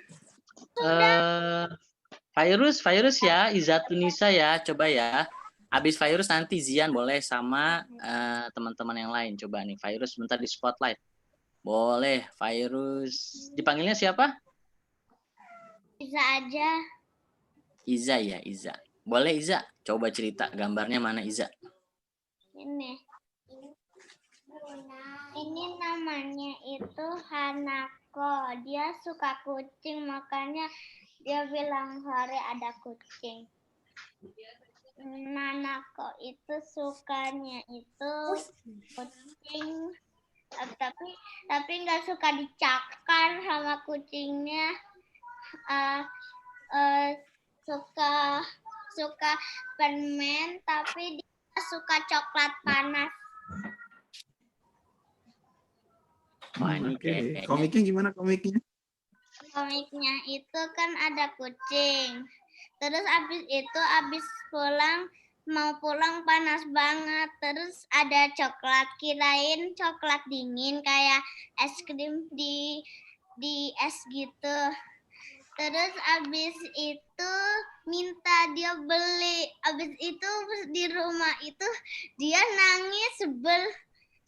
Virus ya, Izatunisa ya, coba ya. Habis Virus nanti Zian boleh sama teman-teman yang lain. Coba nih, Virus sebentar di spotlight. Boleh, Virus. Dipanggilnya siapa? Bisa aja. Iza ya, Iza. Boleh Iza, coba cerita gambarnya mana Iza? Ini. Ini namanya itu Hanako. Dia suka kucing, makanya dia bilang hari ada kucing. Nanako itu sukanya itu kucing, tapi nggak suka dicakar sama kucingnya. Suka permen, tapi dia suka coklat panas. Wah, ini Oke. kayaknya Komiknya gimana komiknya? Komiknya itu kan ada kucing. Terus abis mau pulang panas banget. Terus ada coklat, kirain coklat dingin kayak es krim di es gitu. Terus abis itu minta dia beli. Abis itu di rumah itu dia nangis sebel.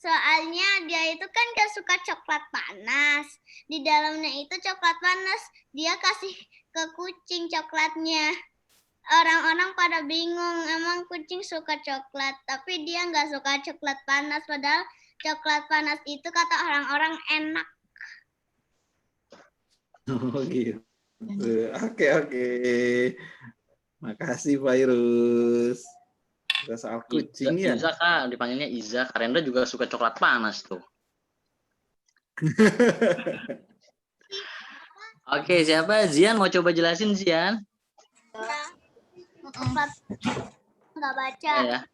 Soalnya dia itu kan gak suka coklat panas. Di dalamnya itu coklat panas. Dia kasih ke kucing coklatnya. Orang-orang pada bingung. Emang kucing suka coklat. Tapi dia gak suka coklat panas. Padahal coklat panas itu kata orang-orang enak. Oh gitu. Oke. Makasih Virus. Kita soal kucing ya. Iza Kak, dipanggilnya Iza. Karenda juga suka coklat panas tuh. Oke, siapa? Zian mau coba jelasin Zian? Nggak baca. Ya.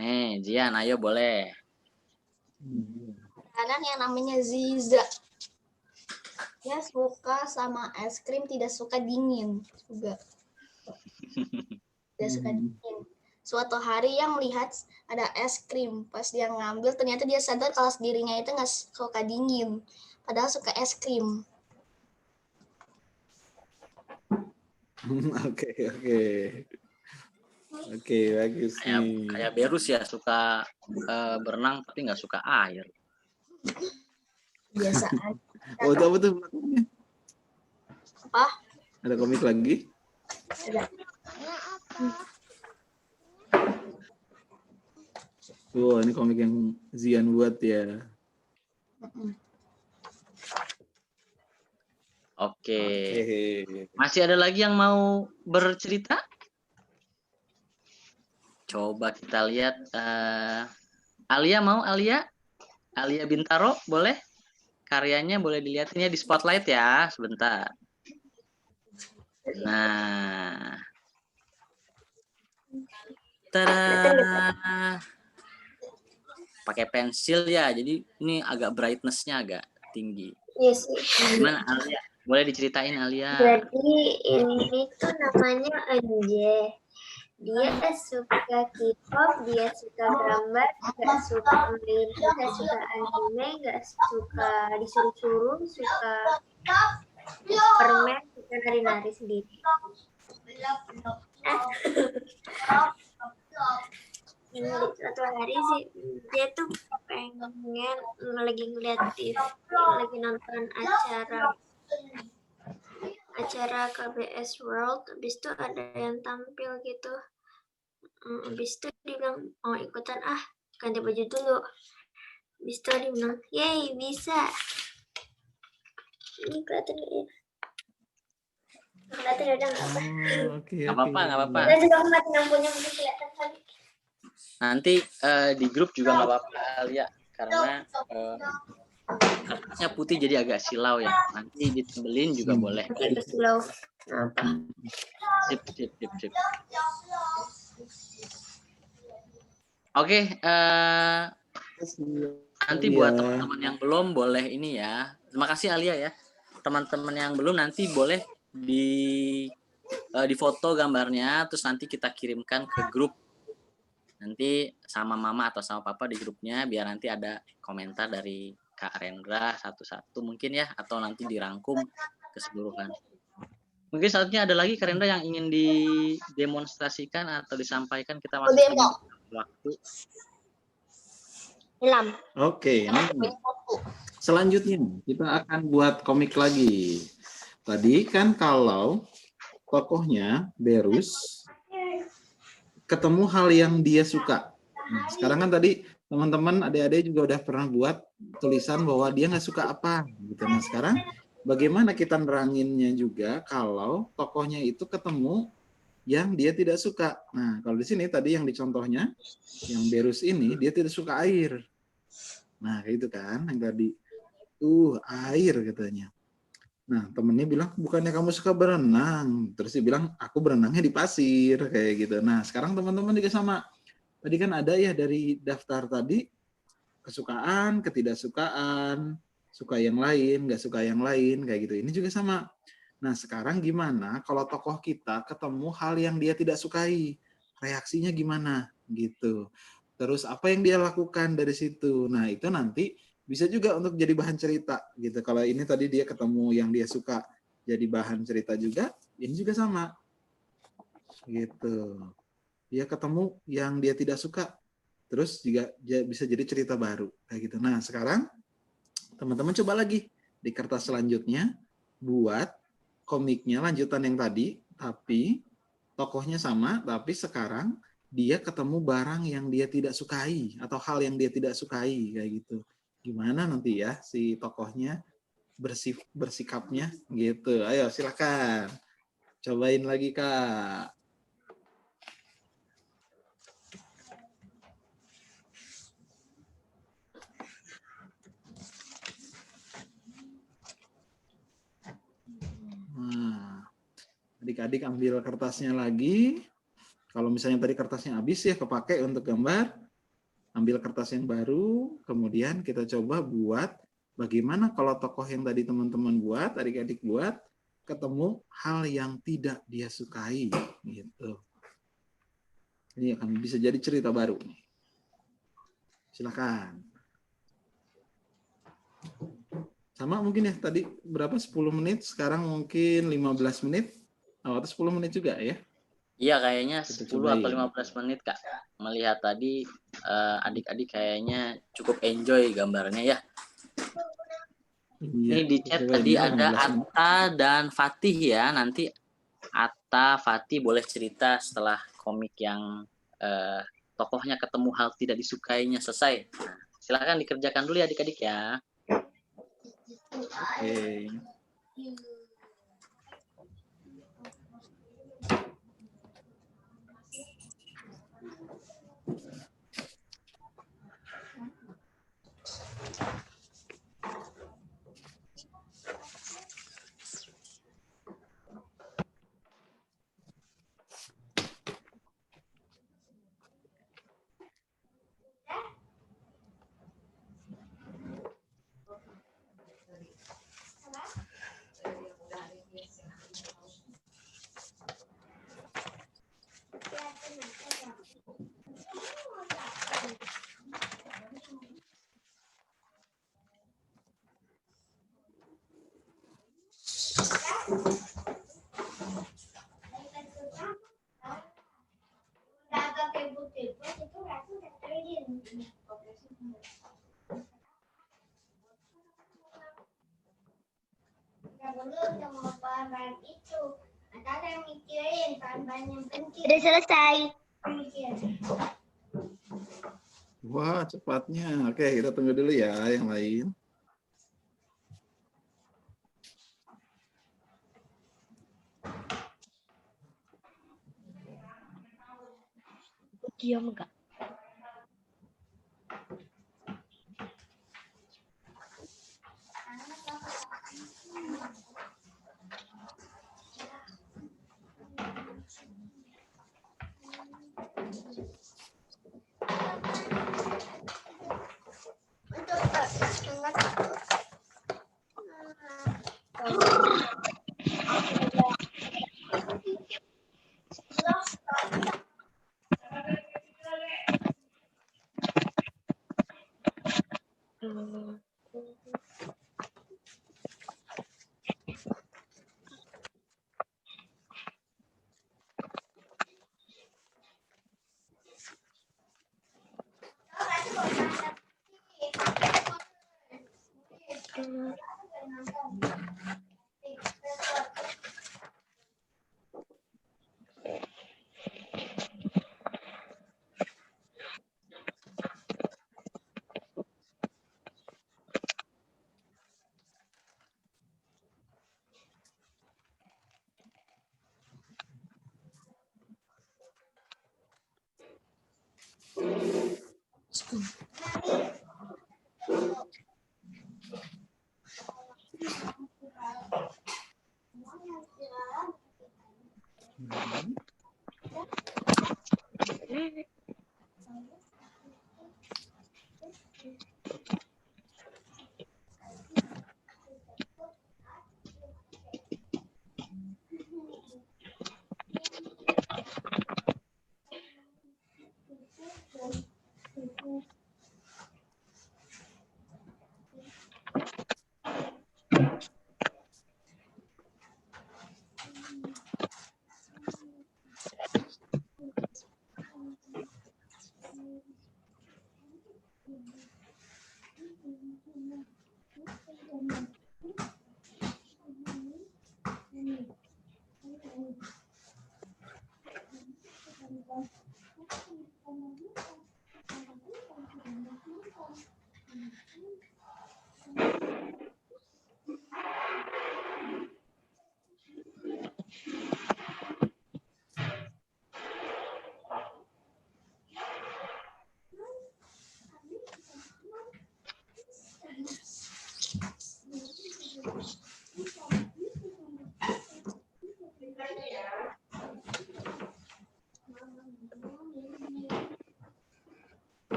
Nih, Zian, ayo boleh. Kadang yang namanya Ziza. Dia suka sama es krim, tidak suka dingin juga. Tidak suka dingin. Suatu hari yang melihat ada es krim, pas dia ngambil ternyata dia sadar kalau dirinya itu nggak suka dingin, padahal suka es krim. Oke, bagus nih. Kayak Berus ya, suka berenang tapi nggak suka air. Biasa aja. Oh, itu apa tuh belakangnya? Apa? Ada komik lagi? Ada. Wah, ini komik yang Zian buat ya. Oke. Masih ada lagi yang mau bercerita? Coba kita lihat. Alia mau, Alia? Alia Bintaro, boleh? Karyanya boleh dilihatin ya di spotlight ya, sebentar. Nah. Tada. Pakai pensil ya, jadi ini agak brightness-nya agak tinggi. Yes. Gimana Alia? Boleh diceritain Alia? Jadi ini tuh namanya Anje. Dia suka K-pop, dia suka gambar, gak suka main, gak suka anime, gak suka disuruh-suruh, suka permen, suka nari-nari sendiri. Suatu hari sih dia tuh pengen lagi ngeliat TV, lagi nonton acara KBS World, habis itu ada yang tampil gitu, habis itu dia bilang mau ikutan ganti baju dulu, Bisa dibilang, yeay bisa. Ini kelihatan nggak ya? Kelihatan udah nggak apa. Oke, Nggak apa-apa, nggak apa-apa. Dan juga mati lampunya mungkin kelihatan tadi. Nanti di grup juga nggak apa-apa Alia, karena kertasnya putih jadi agak silau ya. Nanti ditembelin juga boleh. Itu silau. Apa? Sip. Oke, nanti buat teman-teman yang belum boleh ini ya. Terima kasih Alia ya. Teman-teman yang belum nanti boleh di foto gambarnya, terus nanti kita kirimkan ke grup. Nanti sama mama atau sama papa di grupnya, biar nanti ada komentar dari Kak Rendra satu-satu mungkin ya, atau nanti dirangkum keseluruhan. Mungkin saatnya ada lagi Kak Rendra yang ingin didemonstrasikan atau disampaikan, kita masih punya waktu. Hilang. Oke, selanjutnya kita akan buat komik lagi. Tadi kan kalau tokohnya Berus ketemu hal yang dia suka. Nah, sekarang kan tadi teman-teman adik-adik juga udah pernah buat tulisan bahwa dia nggak suka apa gitu. Nah sekarang bagaimana kita neranginnya juga kalau tokohnya itu ketemu yang dia tidak suka. Nah kalau di sini tadi yang dicontohnya yang Berus ini dia tidak suka air. Nah itu kan yang tadi air katanya. Nah temennya bilang bukannya kamu suka berenang, terus dia bilang aku berenangnya di pasir kayak gitu. Nah sekarang teman-teman juga sama. Tadi kan ada ya dari daftar tadi kesukaan, ketidaksukaan, suka yang lain, nggak suka yang lain kayak gitu. Ini juga sama. Nah sekarang gimana kalau tokoh kita ketemu hal yang dia tidak sukai, reaksinya gimana gitu. Terus apa yang dia lakukan dari situ. Nah itu nanti bisa juga untuk jadi bahan cerita gitu. Kalau ini tadi dia ketemu yang dia suka jadi bahan cerita juga, ini juga sama. Gitu. Dia ketemu yang dia tidak suka, terus juga bisa jadi cerita baru kayak gitu. Nah, sekarang teman-teman coba lagi di kertas selanjutnya buat komiknya lanjutan yang tadi, tapi tokohnya sama, tapi sekarang dia ketemu barang yang dia tidak sukai atau hal yang dia tidak sukai kayak gitu. Gimana nanti ya si tokohnya bersikapnya gitu. Ayo silakan. Cobain lagi Kak. Nah, adik-adik ambil kertasnya lagi. Kalau misalnya tadi kertasnya habis ya kepake untuk gambar, ambil kertas yang baru, kemudian kita coba buat bagaimana kalau tokoh yang tadi teman-teman buat, adik-adik buat, ketemu hal yang tidak dia sukai, gitu. Ini akan bisa jadi cerita baru. Silakan. Sama mungkin ya, tadi berapa, 10 menit, sekarang mungkin 15 menit, atau 10 menit juga ya? Iya kayaknya 10 atau 15 menit Kak. Melihat tadi adik-adik kayaknya cukup enjoy gambarnya ya. Ini di chat tadi ada Atta dan Fatih ya. Nanti Atta, Fatih boleh cerita setelah komik yang tokohnya ketemu hal tidak disukainya selesai. Nah, silakan dikerjakan dulu ya adik-adik ya. Oke. Udah selesai. Wah, cepatnya. Oke, kita tunggu dulu ya yang lain. Diam enggak?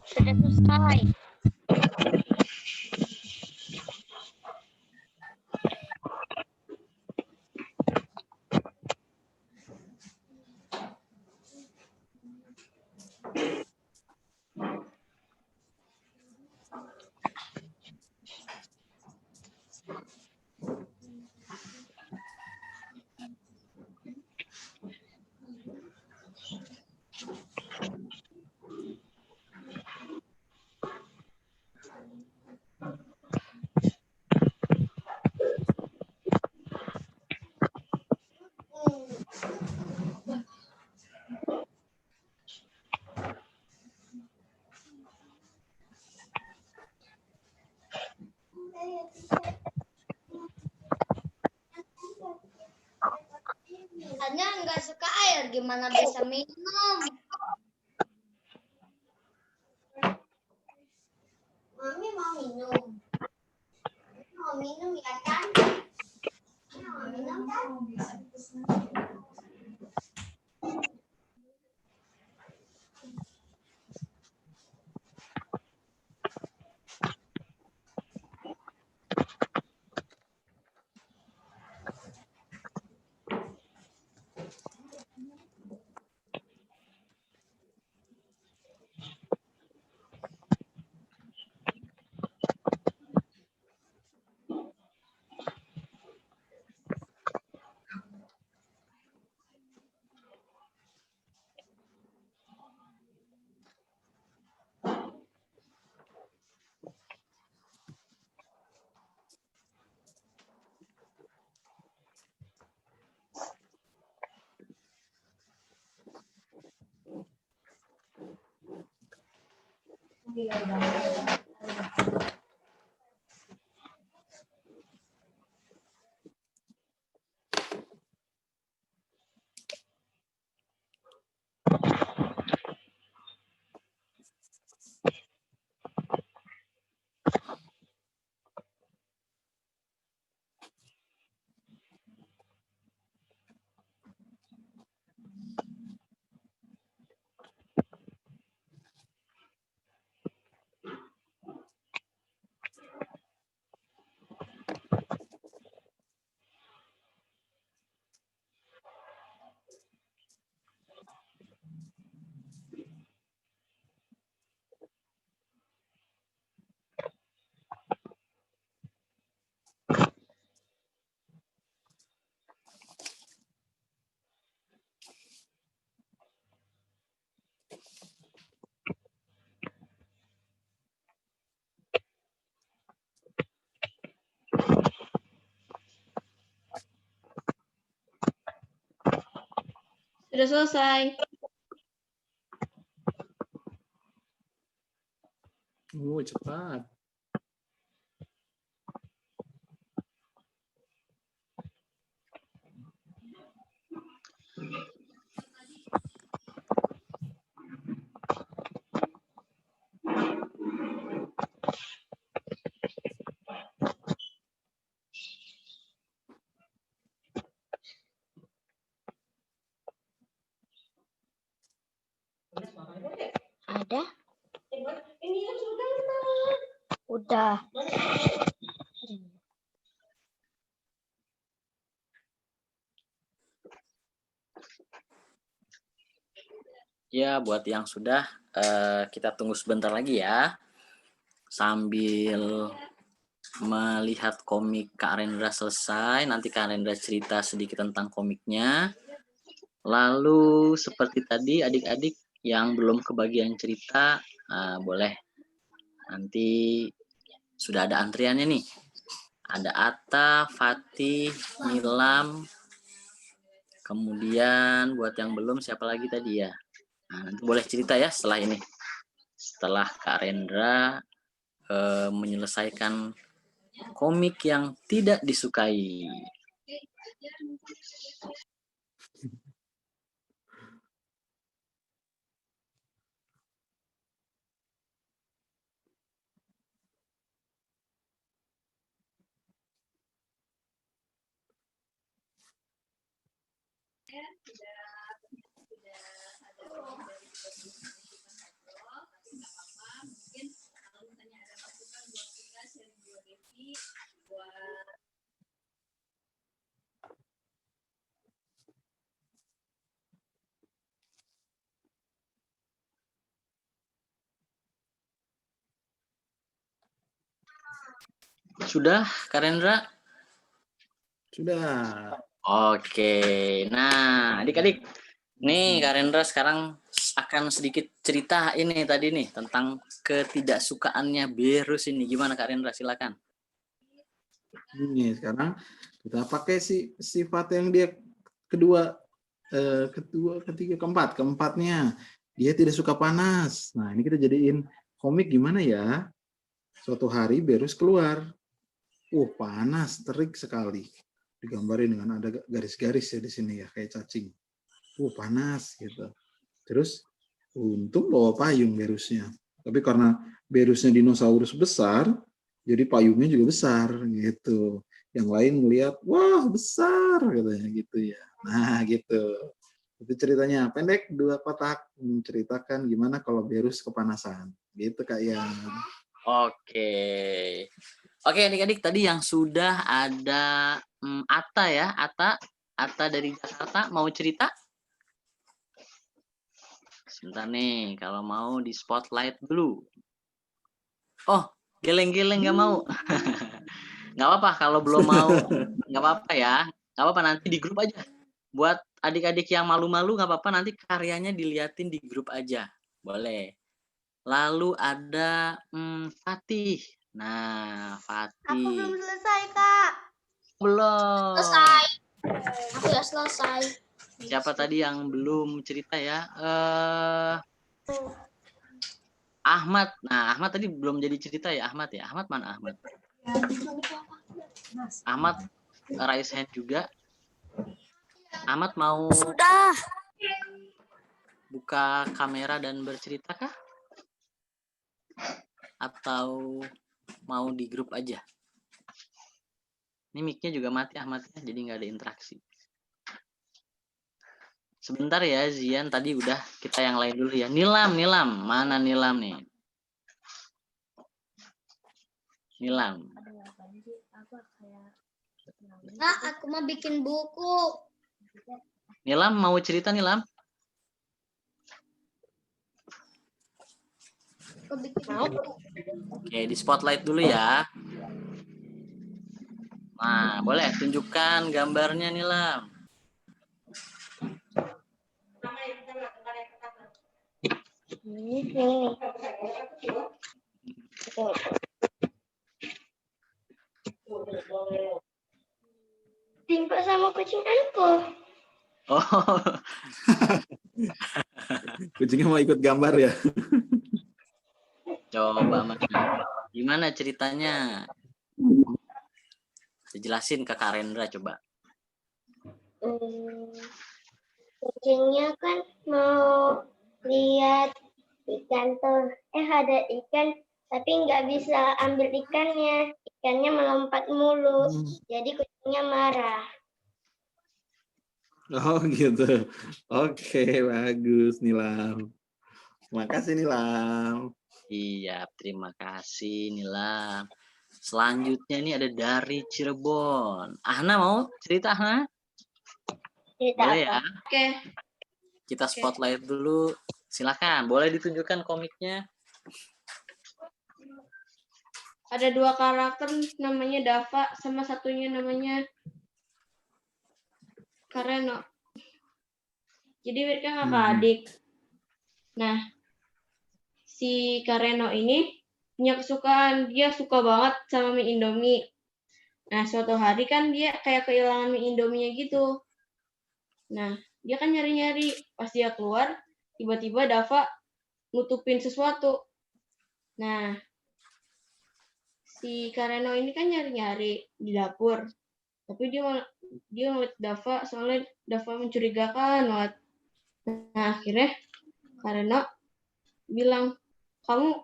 Sudah selesai. Hanya nggak suka air, gimana bisa minum? Mami mau minum. Mau minum ya kan? Mau minum Sudah selesai. Cepat. Ada? Udah. Ya, buat yang sudah, kita tunggu sebentar lagi ya. Sambil melihat komik Kak Rendra selesai, nanti Kak Rendra cerita sedikit tentang komiknya. Lalu seperti tadi adik-adik yang belum kebagian cerita, boleh. Nanti sudah ada antriannya nih. Ada Atta, Fatih, Nilam. Kemudian buat yang belum siapa lagi tadi ya? Nah, nanti boleh cerita ya setelah ini. Setelah Kak Rendra menyelesaikan komik yang tidak disukai. Sudah, Kak Rendra? Sudah. Oke, nah adik-adik, nih Kak Rendra sekarang akan sedikit cerita ini tadi nih tentang ketidaksukaannya Berus ini. Gimana Kak Rendra? Silakan. Ini sekarang kita pakai sifat yang dia kedua, ketiga, keempatnya dia tidak suka panas. Nah ini kita jadiin komik gimana ya? Suatu hari Berus keluar, panas, terik sekali. Digambarin dengan ada garis-garis ya di sini ya, kayak cacing. Panas gitu. Terus untung bawa payung Berusnya. Tapi karena Berusnya dinosaurus besar, jadi payungnya juga besar gitu. Yang lain ngelihat, wah besar katanya gitu ya. Nah gitu. Itu ceritanya pendek 2 kotak menceritakan gimana kalau Berus kepanasan. Gitu Kak ya. Oke. Oke adik-adik, tadi yang sudah ada Atta ya, Atta dari Jakarta mau cerita? Sebentar nih, kalau mau di spotlight dulu. Oh, geleng-geleng nggak mau. Nggak apa-apa kalau belum mau, nggak apa-apa ya. Nggak apa-apa, nanti di grup aja. Buat adik-adik yang malu-malu nggak apa-apa, nanti karyanya diliatin di grup aja. Boleh. Lalu ada Fatih. Nah, Fatih. Aku belum selesai, Kak. Belum. Selesai. Aku ya selesai. Siapa tadi yang belum cerita ya? Ahmad. Nah, Ahmad tadi belum jadi cerita ya, Ahmad ya. Ahmad mana Ahmad? Ahmad raise hand juga. Ahmad mau buka kamera dan bercerita kah? Atau mau di grup aja? Ini mic-nya juga mati Ahmadnya, jadi nggak ada interaksi. Sebentar ya Zian, tadi udah kita yang lain dulu ya. Nilam, mana Nilam nih? Nilam. Kak, aku mau bikin buku. Nilam mau cerita Nilam? Aku bikin buku. Oke, di spotlight dulu ya. Nah, boleh tunjukkan gambarnya Nilam. Ini. Timpa sama kucing aku. Oh, Kucingnya mau ikut gambar ya. coba Mas. Gimana ceritanya? Dijelasin ke Kak Rendra coba. Kucingnya kan mau lihat ikan tuh. Ada ikan tapi nggak bisa ambil ikannya. Ikannya melompat mulu. Jadi kucingnya marah. Oh gitu. Oke, bagus Nilam. Makasih Nilam. Iya, terima kasih Nilam. Selanjutnya ini ada dari Cirebon. Ahna mau cerita Ahna? Cerita Boleh apa? ya? Oke. Kita spotlight dulu. Silakan, boleh ditunjukkan komiknya. Ada 2 karakter namanya Dava sama satunya namanya Kareno. Jadi mereka kakak adik. Nah, si Kareno ini punya kesukaan, dia suka banget sama mie Indomie. Nah, suatu hari kan dia kayak kehilangan mie Indomie-nya gitu. Nah, dia kan nyari-nyari. Pas dia keluar, tiba-tiba Dava nutupin sesuatu. Nah, si Kareno ini kan nyari-nyari di dapur. Tapi dia ngeliat Dava, soalnya Dava mencurigakan banget. Nah, akhirnya Kareno bilang, kamu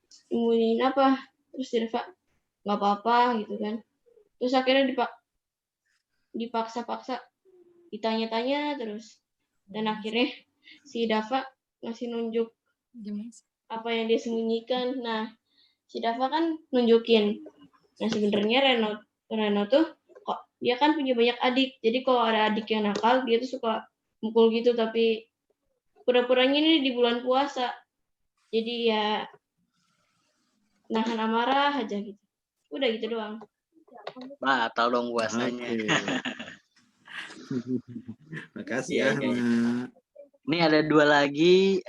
sembunyiin apa? Terus Dava, nggak apa-apa gitu kan. Terus akhirnya dipaksa-paksa, ditanya-tanya terus. Dan akhirnya si Dava ngasih nunjuk apa yang dia sembunyikan. Nah, si Dava kan nunjukin. Nah, sebenarnya Reno tuh kok dia kan punya banyak adik. Jadi kalau ada adik yang nakal, dia tuh suka mukul gitu, tapi pura-puranya ini di bulan puasa. Jadi ya nahan amarah aja gitu. Udah gitu doang. Batal dong puasanya. Oke. Makasih Iya, Ahna. Ini ada 2 lagi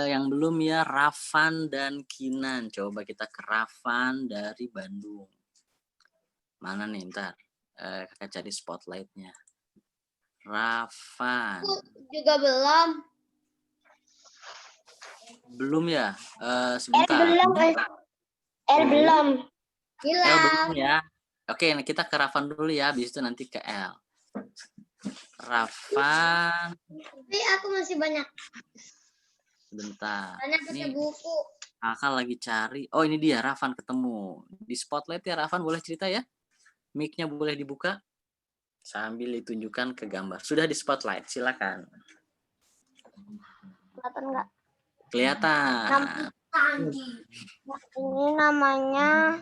yang belum ya, Rafan dan Kinan. Coba kita ke Rafan dari Bandung. Mana nih ntar? Kakak cari spotlightnya. Rafan. Aku juga belum. Belum ya? Sebentar. Belum. Belum. L belum ya? Oke, nah kita ke Rafan dulu ya. Habis itu nanti ke L. Rafan. Tapi aku masih banyak. Sebentar. Banyak baca Ini buku. kakak lagi cari. Oh, ini dia Rafan ketemu. Di spotlight ya Rafan, boleh cerita ya? Mic-nya boleh dibuka sambil ditunjukkan ke gambar. Sudah di spotlight, silakan. Kelihatan nggak? Kelihatan. Ini namanya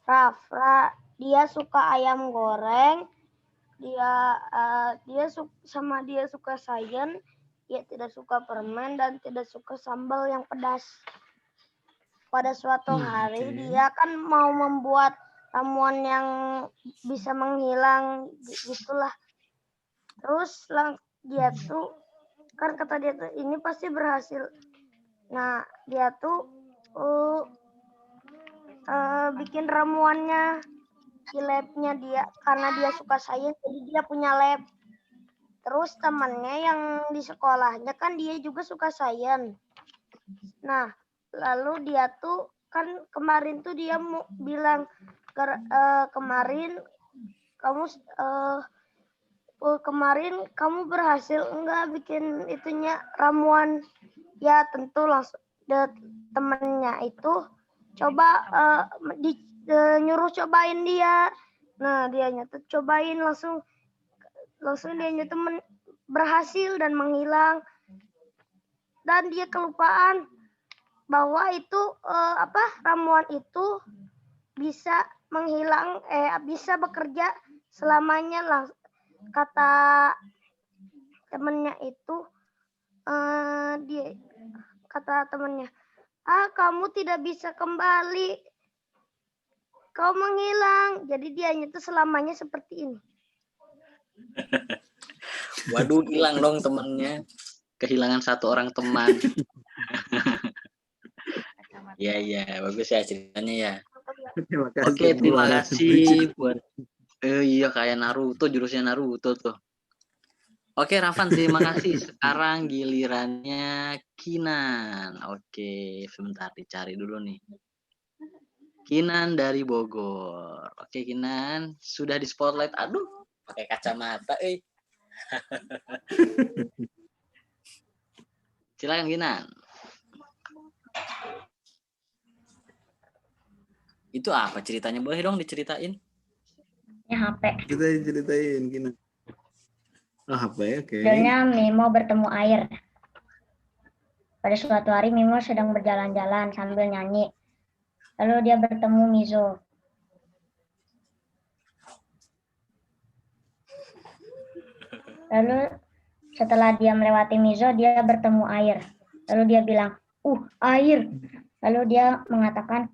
Rafra. Dia suka ayam goreng. Dia suka sayur. Dia tidak suka permen dan tidak suka sambal yang pedas. Pada suatu hari dia kan mau membuat ramuan yang bisa menghilang gitulah. Terus dia tuh kan kata dia tuh ini pasti berhasil. Nah, dia tuh bikin ramuannya di labnya dia karena dia suka sains, jadi dia punya lab. Terus temannya yang di sekolahnya kan dia juga suka sains. Nah, lalu dia tuh kan kemarin tuh dia mau bilang kemarin kamu berhasil enggak bikin itunya ramuan. Ya tentu langsung temennya itu coba nyuruh cobain dia. Nah dia tuh cobain langsung dia tuh berhasil dan menghilang, dan dia kelupaan bahwa itu ramuan itu bisa bisa bekerja selamanya lah, kata temennya itu. Kata temennya, kamu tidak bisa kembali, kau menghilang, jadi dianya tuh selamanya seperti ini. Waduh, hilang dong temennya, kehilangan satu orang teman. Iya, bagus ya ceritanya ya. Oke, terima kasih buat iya kayak Naruto, jurusnya Naruto tuh. Oke, Rafan, terima kasih. Sekarang gilirannya Kinan. Oke, sebentar dicari dulu nih. Kinan dari Bogor. Oke, Kinan, sudah di spotlight. Aduh, pakai kacamata, Silakan, Kinan. Itu apa ceritanya? Boleh dong diceritain? Ya, HP. Kita ceritain gini. Oh, HP, oke. Judulnya Mimo bertemu air. Pada suatu hari Mimo sedang berjalan-jalan sambil nyanyi. Lalu dia bertemu Mizo. Lalu setelah dia melewati Mizo, dia bertemu air. Lalu dia bilang, air. Lalu dia mengatakan,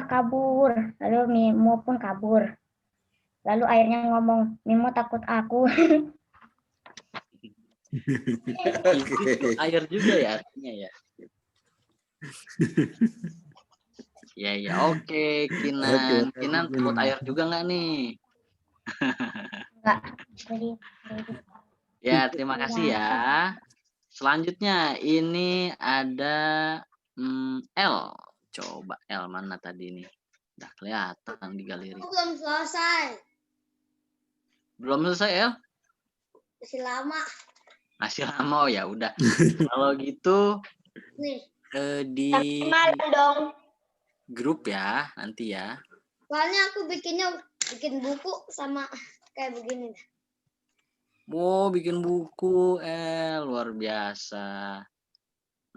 kabur. Lalu Mimo pun kabur. Lalu airnya ngomong, Mimo takut aku. Itu air juga ya artinya ya. Ya, oke, Kinan. Kinan takut air juga nggak nih? Enggak. Ya, terima kasih ya. Selanjutnya ini ada L. Coba L mana tadi nih? Udah kelihatan di galeri. Belum selesai. Belum selesai, El? Masih lama. Masih lama, ya udah. Kalau gitu Nih. Di dong. grup ya nanti ya. Soalnya aku bikin buku sama kayak begini. Wow, bikin buku, luar biasa.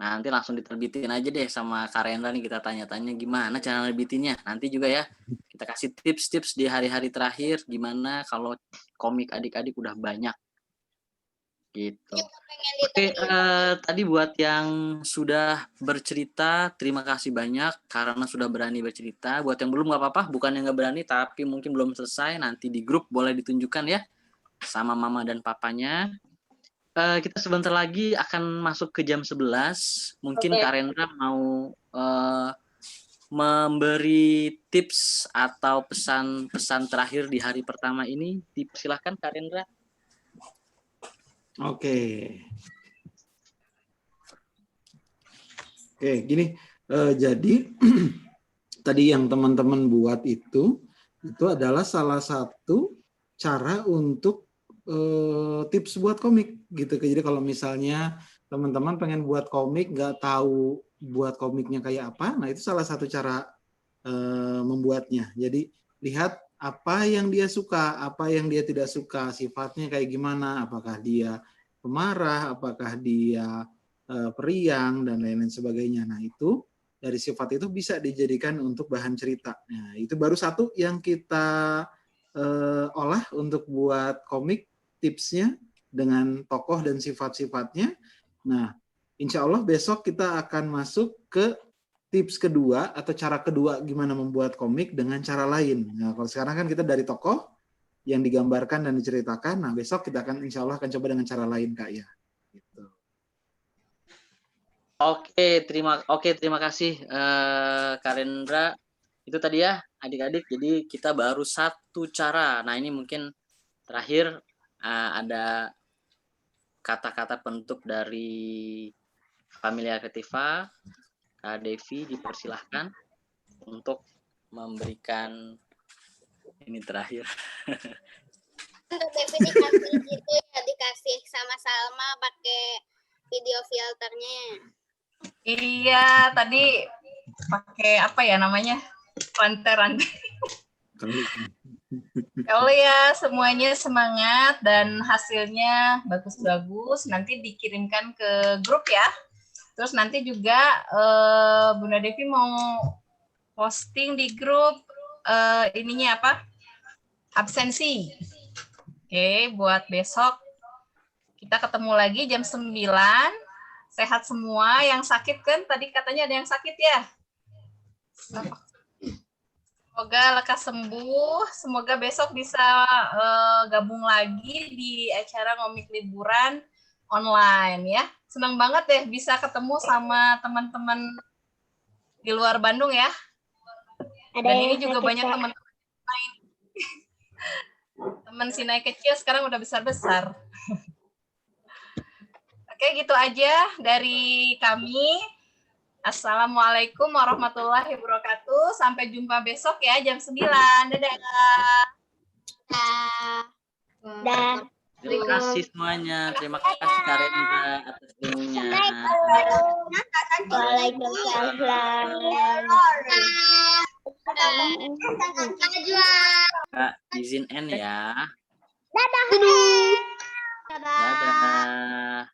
Nanti langsung diterbitin aja deh sama Karenda nih, kita tanya-tanya gimana cara nerbitinnya. Nanti juga ya kita kasih tips-tips di hari-hari terakhir gimana kalau komik adik-adik udah banyak. Gitu. Oke, tadi buat yang sudah bercerita, terima kasih banyak karena sudah berani bercerita. Buat yang belum nggak apa-apa, bukan yang nggak berani, tapi mungkin belum selesai. Nanti di grup boleh ditunjukkan ya, sama mama dan papanya. Kita sebentar lagi akan masuk ke jam 11. Mungkin Kak Rendra mau memberi tips atau pesan-pesan terakhir di hari pertama ini. Silahkan Kak Rendra. Oke, gini. Jadi tadi yang teman-teman buat itu adalah salah satu cara untuk tips buat komik gitu. Jadi kalau misalnya teman-teman pengen buat komik, nggak tahu buat komiknya kayak apa, nah itu salah satu cara membuatnya. Jadi lihat apa yang dia suka, apa yang dia tidak suka, sifatnya kayak gimana, apakah dia pemarah, apakah dia periang, dan lain-lain sebagainya. Nah itu dari sifat itu bisa dijadikan untuk bahan cerita. Nah itu baru satu yang kita olah untuk buat komik, tipsnya dengan tokoh dan sifat-sifatnya. Nah insya Allah besok kita akan masuk ke tips kedua atau cara kedua gimana membuat komik dengan cara lain. Nah, kalau sekarang kan kita dari tokoh yang digambarkan dan diceritakan. Nah, besok kita akan insya Allah akan coba dengan cara lain, Kak ya. Gitu. Terima kasih Kak Rendra. Itu tadi ya adik-adik. Jadi kita baru satu cara. Nah, ini mungkin terakhir ada kata-kata penutup dari Familia Kreativa, Kak Devi dipersilahkan untuk memberikan ini terakhir. Untuk Devi dikasih gitu ya, dikasih sama Salma pakai video filternya. Iya, tadi pakai apa ya namanya? Rantai-rantai. Kalau ya semuanya semangat dan hasilnya bagus-bagus, nanti dikirimkan ke grup ya. Terus nanti juga Bunda Devi mau posting di grup ininya apa? Absensi. Oke, buat besok kita ketemu lagi jam 9. Sehat semua, yang sakit kan tadi katanya ada yang sakit ya. Semoga lekas sembuh, semoga besok bisa gabung lagi di acara ngomik liburan online ya. Senang banget deh bisa ketemu sama teman-teman di luar Bandung ya. Dan ini juga banyak teman-teman lain. Teman Sinai kecil sekarang udah besar-besar. Oke, gitu aja dari kami. Assalamualaikum warahmatullahi wabarakatuh. Sampai jumpa besok ya jam 9. Dadah. Dah. Terima kasih semuanya. Terima kasih Kak Rendra atas ilmunya. Kak, izin N ya. Dadah. Dadah.